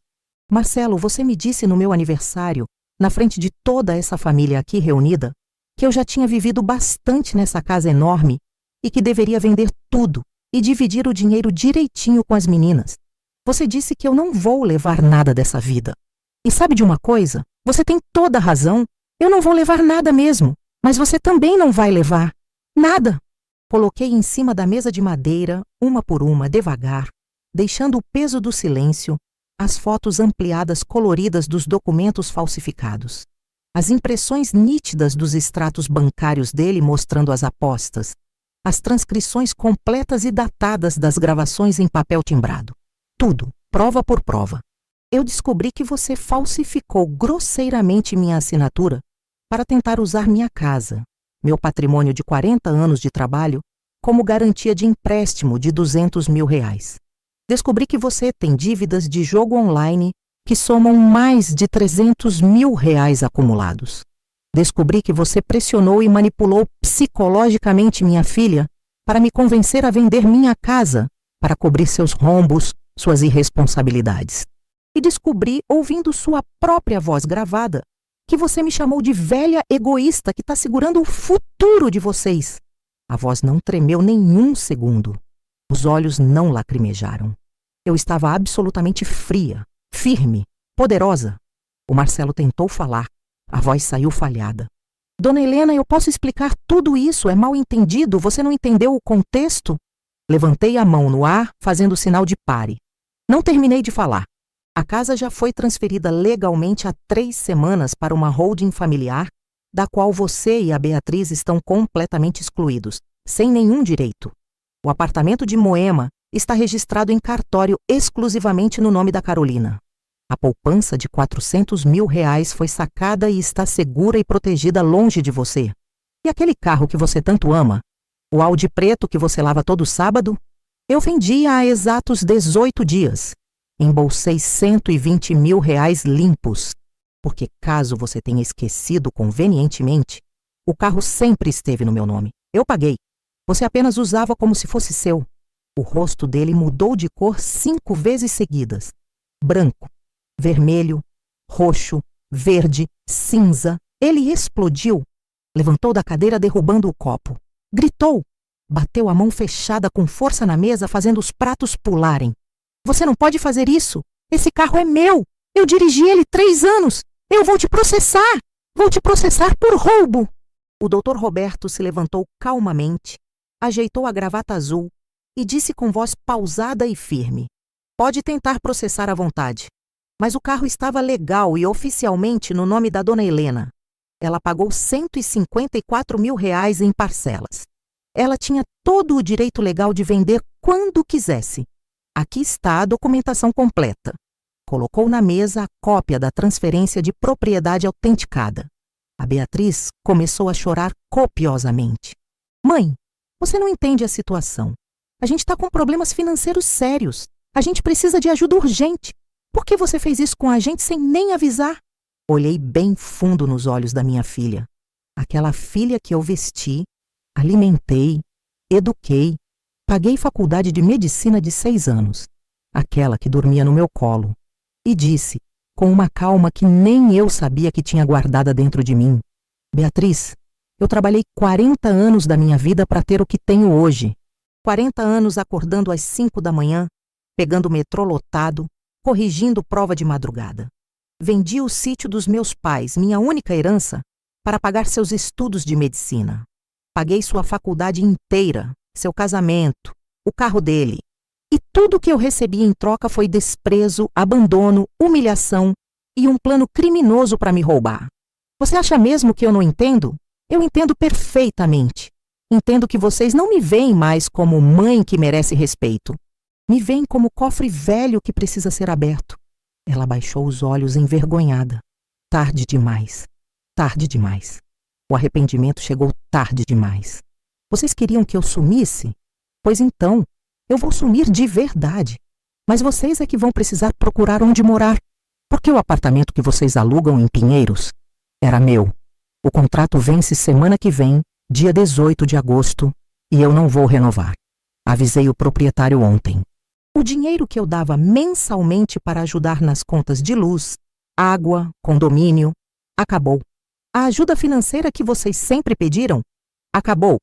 Marcelo, você me disse no meu aniversário, na frente de toda essa família aqui reunida, que eu já tinha vivido bastante nessa casa enorme e que deveria vender tudo e dividir o dinheiro direitinho com as meninas. Você disse que eu não vou levar nada dessa vida. E sabe de uma coisa? Você tem toda a razão. Eu não vou levar nada mesmo, mas você também não vai levar nada. Coloquei em cima da mesa de madeira, uma por uma, devagar, deixando o peso do silêncio, as fotos ampliadas coloridas dos documentos falsificados. As impressões nítidas dos extratos bancários dele mostrando as apostas, as transcrições completas e datadas das gravações em papel timbrado. Tudo, prova por prova. Eu descobri que você falsificou grosseiramente minha assinatura para tentar usar minha casa, meu patrimônio de 40 anos de trabalho, como garantia de empréstimo de R$200 mil. Descobri que você tem dívidas de jogo online que somam mais de R$300 mil acumulados. Descobri que você pressionou e manipulou psicologicamente minha filha para me convencer a vender minha casa para cobrir seus rombos, suas irresponsabilidades. E descobri, ouvindo sua própria voz gravada, que você me chamou de velha egoísta que está segurando o futuro de vocês. A voz não tremeu nem um segundo. Os olhos não lacrimejaram. Eu estava absolutamente fria, firme, poderosa. O Marcelo tentou falar. A voz saiu falhada. Dona Helena, eu posso explicar tudo isso? É mal entendido? Você não entendeu o contexto? Levantei a mão no ar, fazendo sinal de pare. Não terminei de falar. A casa já foi transferida legalmente há 3 semanas para uma holding familiar, da qual você e a Beatriz estão completamente excluídos, sem nenhum direito. O apartamento de Moema está registrado em cartório exclusivamente no nome da Carolina. A poupança de R$400 mil foi sacada e está segura e protegida longe de você. E aquele carro que você tanto ama, o Audi preto que você lava todo sábado, eu vendi há exatos 18 dias. Embolsei R$120 mil limpos, porque caso você tenha esquecido convenientemente, o carro sempre esteve no meu nome. Eu paguei. Você apenas usava como se fosse seu. O rosto dele mudou de cor 5 vezes seguidas. Branco, vermelho, roxo, verde, cinza. Ele explodiu. Levantou da cadeira derrubando o copo. Gritou. Bateu a mão fechada com força na mesa, fazendo os pratos pularem. Você não pode fazer isso. Esse carro é meu. Eu dirigi ele 3 anos. Eu vou te processar. Vou te processar por roubo. O Dr. Roberto se levantou calmamente, ajeitou a gravata azul e disse com voz pausada e firme: pode tentar processar à vontade. Mas o carro estava legal e oficialmente no nome da dona Helena. Ela pagou R$154 mil em parcelas. Ela tinha todo o direito legal de vender quando quisesse. Aqui está a documentação completa. Colocou na mesa a cópia da transferência de propriedade autenticada. A Beatriz começou a chorar copiosamente. Mãe, você não entende a situação. A gente está com problemas financeiros sérios. A gente precisa de ajuda urgente. Por que você fez isso com a gente sem nem avisar? Olhei bem fundo nos olhos da minha filha. Aquela filha que eu vesti, alimentei, eduquei, paguei faculdade de medicina de 6 anos. Aquela que dormia no meu colo. E disse, com uma calma que nem eu sabia que tinha guardada dentro de mim: Beatriz, eu trabalhei 40 anos da minha vida para ter o que tenho hoje. 40 anos acordando às 5 da manhã, pegando o metrô lotado, corrigindo prova de madrugada. Vendi o sítio dos meus pais, minha única herança, para pagar seus estudos de medicina. Paguei sua faculdade inteira, seu casamento, o carro dele. E tudo que eu recebi em troca foi desprezo, abandono, humilhação e um plano criminoso para me roubar. Você acha mesmo que eu não entendo? Eu entendo perfeitamente. Entendo que vocês não me veem mais como mãe que merece respeito. Me veem como cofre velho que precisa ser aberto. Ela baixou os olhos envergonhada. Tarde demais. Tarde demais. O arrependimento chegou tarde demais. Vocês queriam que eu sumisse? Pois então, eu vou sumir de verdade. Mas vocês é que vão precisar procurar onde morar. Porque o apartamento que vocês alugam em Pinheiros era meu. O contrato vence semana que vem, dia 18 de agosto, E eu não vou renovar. Avisei o proprietário ontem. O dinheiro que eu dava mensalmente para ajudar nas contas de luz, água, condomínio, acabou. A ajuda financeira que vocês sempre pediram, acabou.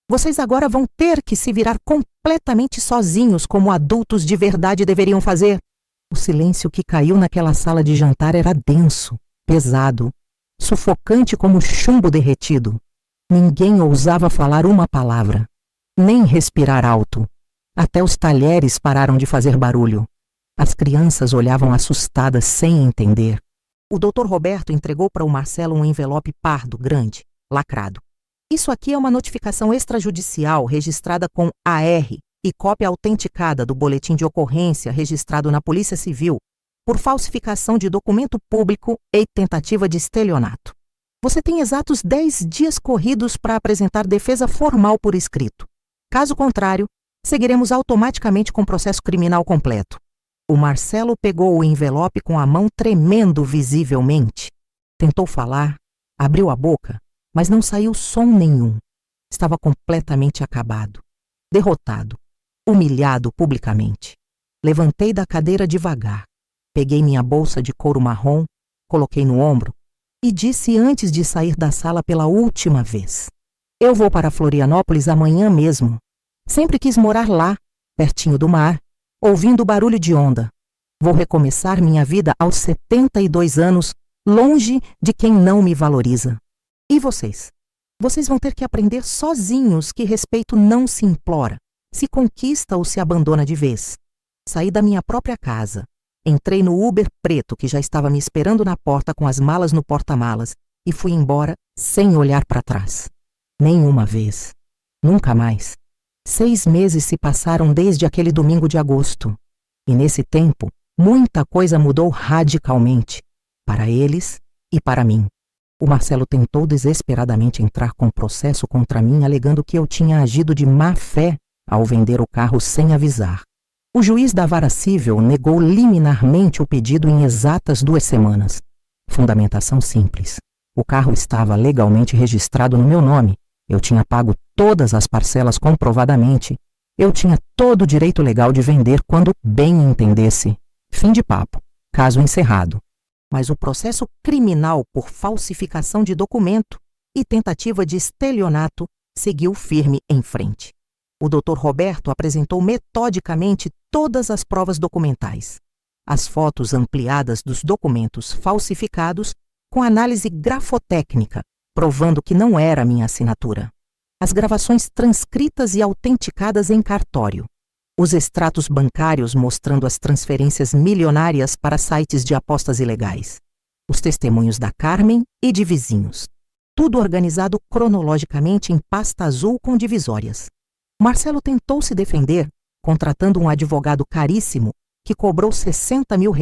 Vocês agora vão ter que se virar completamente sozinhos, como adultos de verdade deveriam fazer. O silêncio que caiu naquela sala de jantar era denso, pesado, sufocante como chumbo derretido. Ninguém ousava falar uma palavra, nem respirar alto. Até os talheres pararam de fazer barulho. As crianças olhavam assustadas sem entender. O Dr. Roberto entregou para o Marcelo um envelope pardo, grande, lacrado. Isso aqui é uma notificação extrajudicial registrada com AR e cópia autenticada do boletim de ocorrência registrado na Polícia Civil por falsificação de documento público e tentativa de estelionato. Você tem exatos 10 dias corridos para apresentar defesa formal por escrito. Caso contrário, seguiremos automaticamente com o processo criminal completo. O Marcelo pegou o envelope com a mão tremendo visivelmente. Tentou falar, abriu a boca, mas não saiu som nenhum. Estava completamente acabado, derrotado, humilhado publicamente. Levantei da cadeira devagar, peguei minha bolsa de couro marrom, coloquei no ombro e disse antes de sair da sala pela última vez: eu vou para Florianópolis amanhã mesmo. Sempre quis morar lá, pertinho do mar, ouvindo o barulho de onda. Vou recomeçar minha vida aos 72 anos, longe de quem não me valoriza. E vocês? Vocês vão ter que aprender sozinhos que respeito não se implora, se conquista ou se abandona de vez. Saí da minha própria casa, entrei no Uber preto que já estava me esperando na porta com as malas no porta-malas e fui embora sem olhar para trás. Nenhuma vez. Nunca mais. 6 meses se passaram desde aquele domingo de agosto. E nesse tempo, muita coisa mudou radicalmente. Para eles e para mim. O Marcelo tentou desesperadamente entrar com processo contra mim, alegando que eu tinha agido de má fé ao vender o carro sem avisar. O juiz da Vara Cível negou liminarmente o pedido em exatas 2 semanas. Fundamentação simples. O carro estava legalmente registrado no meu nome. Eu tinha pago todas as parcelas comprovadamente. Eu tinha todo o direito legal de vender quando bem entendesse. Fim de papo. Caso encerrado. Mas o processo criminal por falsificação de documento e tentativa de estelionato seguiu firme em frente. O Dr. Roberto apresentou metodicamente todas as provas documentais. As fotos ampliadas dos documentos falsificados com análise grafotécnica, provando que não era minha assinatura. As gravações transcritas e autenticadas em cartório. Os extratos bancários mostrando as transferências milionárias para sites de apostas ilegais. Os testemunhos da Carmen e de vizinhos. Tudo organizado cronologicamente em pasta azul com divisórias. Marcelo tentou se defender, contratando um advogado caríssimo que cobrou R$60 mil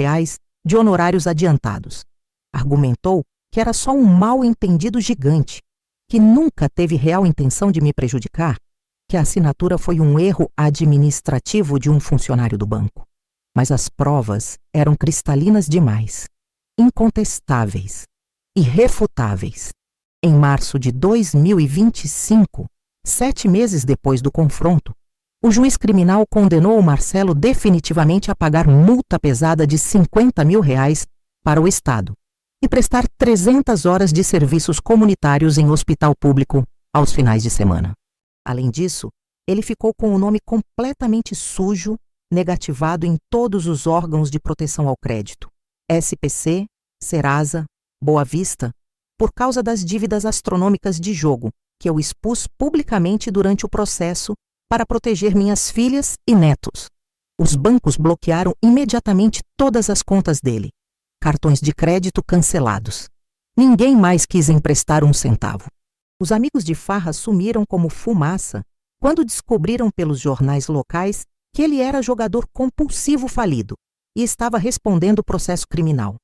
de honorários adiantados. Argumentou que era só um mal-entendido gigante, que nunca teve real intenção de me prejudicar, que a assinatura foi um erro administrativo de um funcionário do banco. Mas as provas eram cristalinas demais, incontestáveis, irrefutáveis. Em março de 2025, 7 meses depois do confronto, o juiz criminal condenou o Marcelo definitivamente a pagar multa pesada de R$50 mil para o Estado e prestar 300 horas de serviços comunitários em hospital público aos finais de semana. Além disso, ele ficou com o nome completamente sujo, negativado em todos os órgãos de proteção ao crédito, SPC, Serasa, Boa Vista, por causa das dívidas astronômicas de jogo que eu expus publicamente durante o processo para proteger minhas filhas e netos. Os bancos bloquearam imediatamente todas as contas dele. Cartões de crédito cancelados. Ninguém mais quis emprestar um centavo. Os amigos de farra sumiram como fumaça quando descobriram pelos jornais locais que ele era jogador compulsivo falido e estava respondendo processo criminal.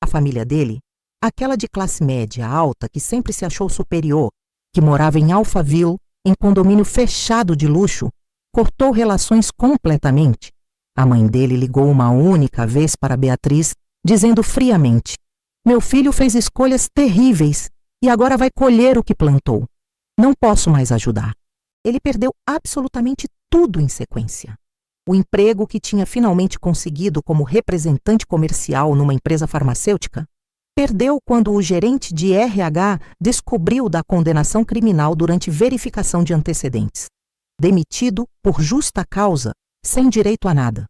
A família dele, aquela de classe média alta que sempre se achou superior, que morava em Alphaville, em condomínio fechado de luxo, cortou relações completamente. A mãe dele ligou uma única vez para Beatriz, dizendo friamente: "Meu filho fez escolhas terríveis e agora vai colher o que plantou. Não posso mais ajudar." Ele perdeu absolutamente tudo em sequência. O emprego que tinha finalmente conseguido como representante comercial numa empresa farmacêutica, perdeu quando o gerente de RH descobriu da condenação criminal durante verificação de antecedentes. Demitido por justa causa, sem direito a nada.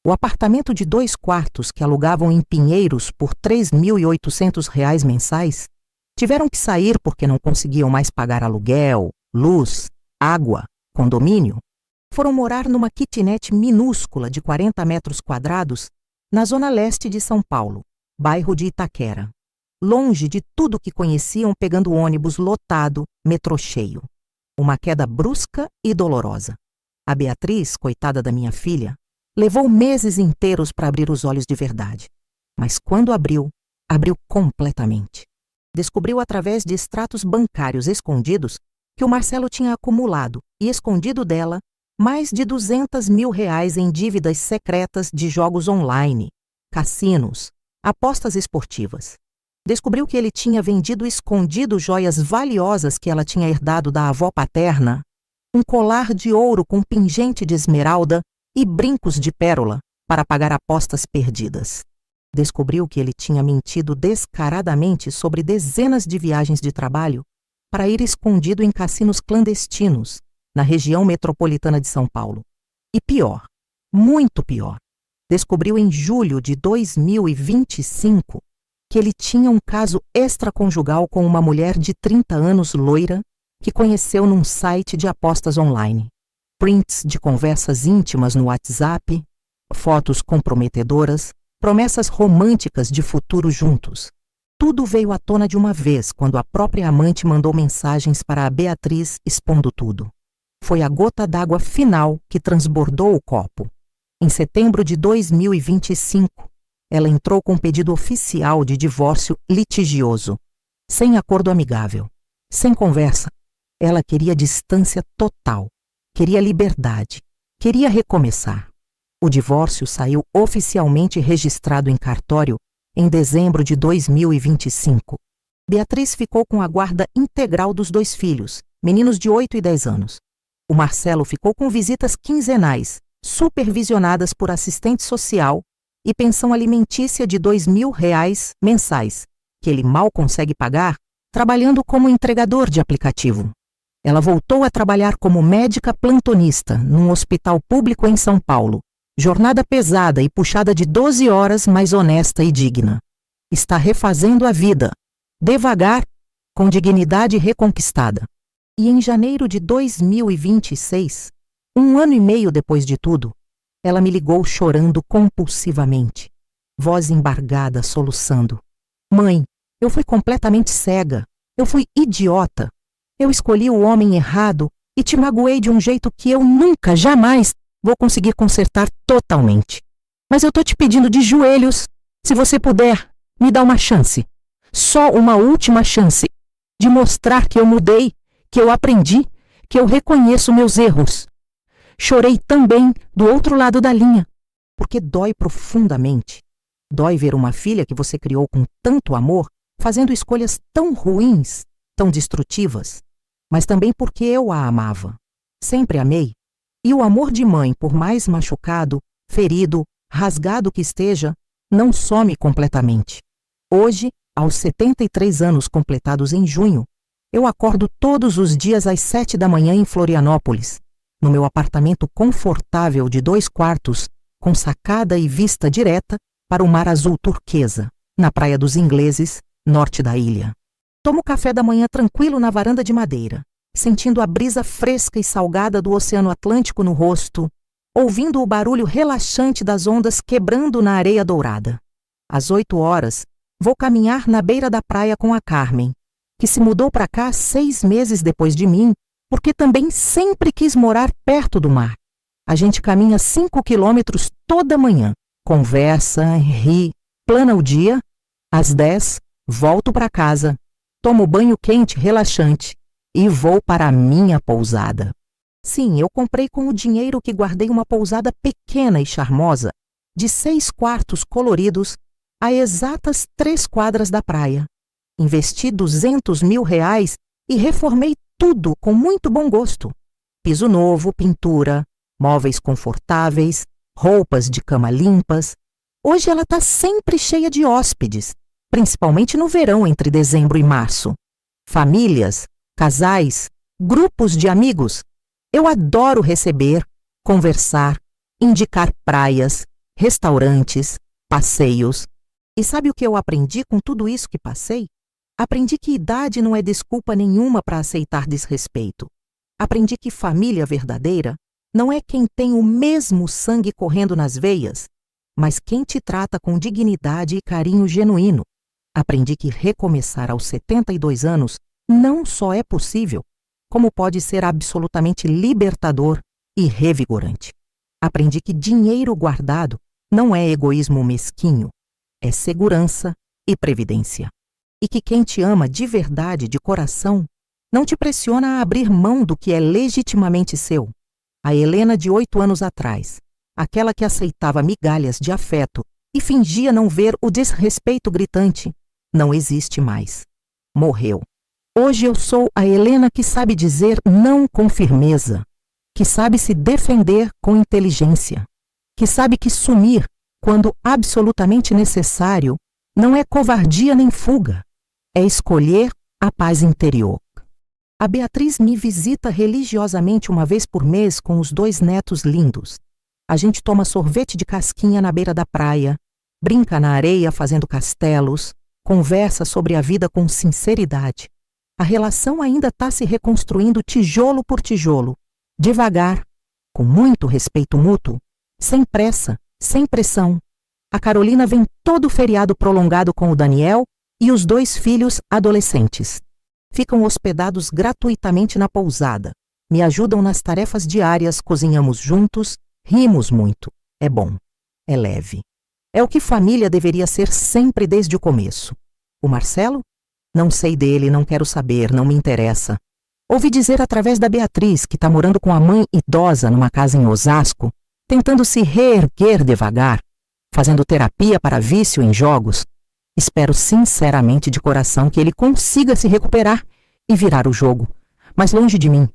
O apartamento de 2 quartos que alugavam em Pinheiros por R$ 3.800 mensais, tiveram que sair porque não conseguiam mais pagar aluguel, luz, água, condomínio. Foram morar numa kitnet minúscula de 40 metros quadrados na zona leste de São Paulo, bairro de Itaquera, longe de tudo que conheciam, pegando ônibus lotado, metrô cheio. Uma queda brusca e dolorosa. A Beatriz, coitada da minha filha, levou meses inteiros para abrir os olhos de verdade. Mas quando abriu, abriu completamente. Descobriu através de extratos bancários escondidos que o Marcelo tinha acumulado e escondido dela mais de R$ 200 mil em dívidas secretas de jogos online, cassinos, apostas esportivas. Descobriu que ele tinha vendido escondido joias valiosas que ela tinha herdado da avó paterna, um colar de ouro com pingente de esmeralda e brincos de pérola para pagar apostas perdidas. Descobriu que ele tinha mentido descaradamente sobre dezenas de viagens de trabalho para ir escondido em cassinos clandestinos na região metropolitana de São Paulo. E pior, muito pior, descobriu em julho de 2025 que ele tinha um caso extraconjugal com uma mulher de 30 anos loira que conheceu num site de apostas online. Prints de conversas íntimas no WhatsApp, fotos comprometedoras, promessas românticas de futuro juntos. Tudo veio à tona de uma vez quando a própria amante mandou mensagens para a Beatriz expondo tudo. Foi a gota d'água final que transbordou o copo. Em setembro de 2025, ela entrou com um pedido oficial de divórcio litigioso, sem acordo amigável, sem conversa. Ela queria distância total, queria liberdade, queria recomeçar. O divórcio saiu oficialmente registrado em cartório em dezembro de 2025. Beatriz ficou com a guarda integral dos 2 filhos, meninos de 8 e 10 anos. O Marcelo ficou com visitas quinzenais, supervisionadas por assistente social e pensão alimentícia de R$ 2.000 mensais, que ele mal consegue pagar, trabalhando como entregador de aplicativo. Ela voltou a trabalhar como médica plantonista num hospital público em São Paulo. Jornada pesada e puxada de 12 horas, mas honesta e digna. Está refazendo a vida, devagar, com dignidade reconquistada. E em janeiro de 2026, 1 ano e meio depois de tudo, ela me ligou chorando compulsivamente, voz embargada, soluçando. Mãe, eu fui completamente cega, eu fui idiota, eu escolhi o homem errado e te magoei de um jeito que eu nunca, jamais vou conseguir consertar totalmente. Mas eu tô te pedindo de joelhos, se você puder, me dá uma chance, só uma última chance, de mostrar que eu mudei, que eu aprendi, que eu reconheço meus erros. Chorei também do outro lado da linha, porque dói profundamente. Dói ver uma filha que você criou com tanto amor, fazendo escolhas tão ruins, tão destrutivas, mas também porque eu a amava. Sempre amei. E o amor de mãe, por mais machucado, ferido, rasgado que esteja, não some completamente. Hoje, aos 73 anos completados em junho, eu acordo todos os dias às 7 da manhã em Florianópolis, no meu apartamento confortável de 2 quartos, com sacada e vista direta para o mar azul turquesa, na Praia dos Ingleses, norte da ilha. Tomo café da manhã tranquilo na varanda de madeira, sentindo a brisa fresca e salgada do Oceano Atlântico no rosto, ouvindo o barulho relaxante das ondas quebrando na areia dourada. Às 8 horas, vou caminhar na beira da praia com a Carmen, que se mudou para cá 6 meses depois de mim, porque também sempre quis morar perto do mar. A gente caminha 5 quilômetros toda manhã, conversa, ri, plana o dia. Às 10, volto para casa, tomo banho quente relaxante e vou para a minha pousada. Sim, eu comprei com o dinheiro que guardei uma pousada pequena e charmosa, de 6 quartos coloridos, a exatas 3 quadras da praia. Investi R$ 200 mil e reformei tudo com muito bom gosto. piso novo, pintura, móveis confortáveis, roupas de cama limpas. Hoje ela está sempre cheia de hóspedes, principalmente no verão entre dezembro e março. Famílias, casais, grupos de amigos. Eu adoro receber, conversar, indicar praias, restaurantes, passeios. E sabe o que eu aprendi com tudo isso que passei? Aprendi que idade não é desculpa nenhuma para aceitar desrespeito. Aprendi que família verdadeira não é quem tem o mesmo sangue correndo nas veias, mas quem te trata com dignidade e carinho genuíno. Aprendi que recomeçar aos 72 anos não só é possível, como pode ser absolutamente libertador e revigorante. Aprendi que dinheiro guardado não é egoísmo mesquinho, é segurança e previdência. E que quem te ama de verdade, de coração, não te pressiona a abrir mão do que é legitimamente seu. A Helena de 8 anos atrás, aquela que aceitava migalhas de afeto e fingia não ver o desrespeito gritante, não existe mais. Morreu. Hoje eu sou a Helena que sabe dizer não com firmeza, que sabe se defender com inteligência, que sabe que sumir, quando absolutamente necessário, não é covardia nem fuga, é escolher a paz interior. A Beatriz me visita religiosamente uma vez por mês com os 2 netos lindos. A gente toma sorvete de casquinha na beira da praia, brinca na areia fazendo castelos, conversa sobre a vida com sinceridade. A relação ainda está se reconstruindo tijolo por tijolo, devagar, com muito respeito mútuo, sem pressa, sem pressão. A Carolina vem todo feriado prolongado com o Daniel e os 2 filhos adolescentes. Ficam hospedados gratuitamente na pousada, me ajudam nas tarefas diárias, cozinhamos juntos, rimos muito. É bom, é leve. É o que família deveria ser sempre desde o começo. O Marcelo? Não sei dele, não quero saber, não me interessa. Ouvi dizer através da Beatriz, que está morando com a mãe idosa numa casa em Osasco, tentando se reerguer devagar, fazendo terapia para vício em jogos. Espero sinceramente de coração que ele consiga se recuperar e virar o jogo. Mas longe de mim,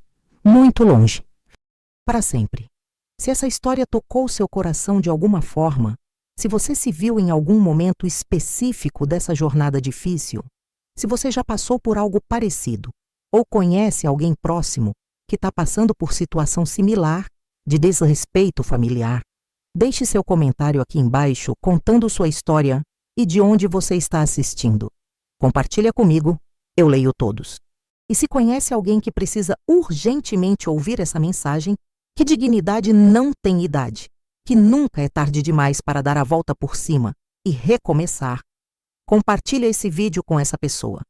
muito longe. Para sempre. Se essa história tocou seu coração de alguma forma, se você se viu em algum momento específico dessa jornada difícil, se você já passou por algo parecido, ou conhece alguém próximo que está passando por situação similar de desrespeito familiar, deixe seu comentário aqui embaixo contando sua história e de onde você está assistindo. Compartilha comigo, eu leio todos. E se conhece alguém que precisa urgentemente ouvir essa mensagem, que dignidade não tem idade, que nunca é tarde demais para dar a volta por cima e recomeçar, compartilha esse vídeo com essa pessoa.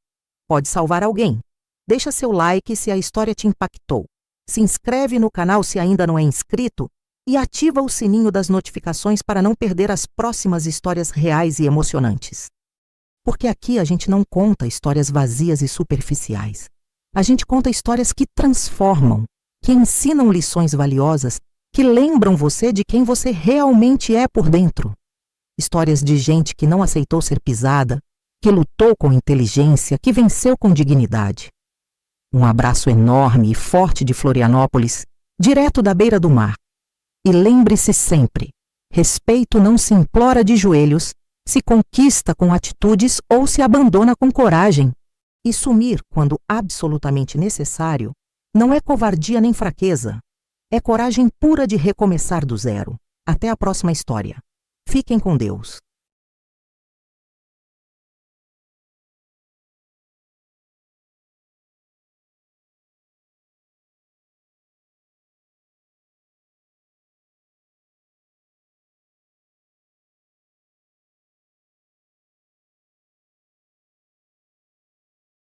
Pode salvar alguém. Deixa seu like se a história te impactou. Se inscreve no canal se ainda não é inscrito e ativa o sininho das notificações para não perder as próximas histórias reais e emocionantes. Porque aqui a gente não conta histórias vazias e superficiais. A gente conta histórias que transformam, que ensinam lições valiosas, que lembram você de quem você realmente é por dentro. Histórias de gente que não aceitou ser pisada, que lutou com inteligência, que venceu com dignidade. Um abraço enorme e forte de Florianópolis, direto da beira do mar. E lembre-se sempre, respeito não se implora de joelhos, se conquista com atitudes ou se abandona com coragem. E sumir quando absolutamente necessário não é covardia nem fraqueza. É coragem pura de recomeçar do zero. Até a próxima história. Fiquem com Deus.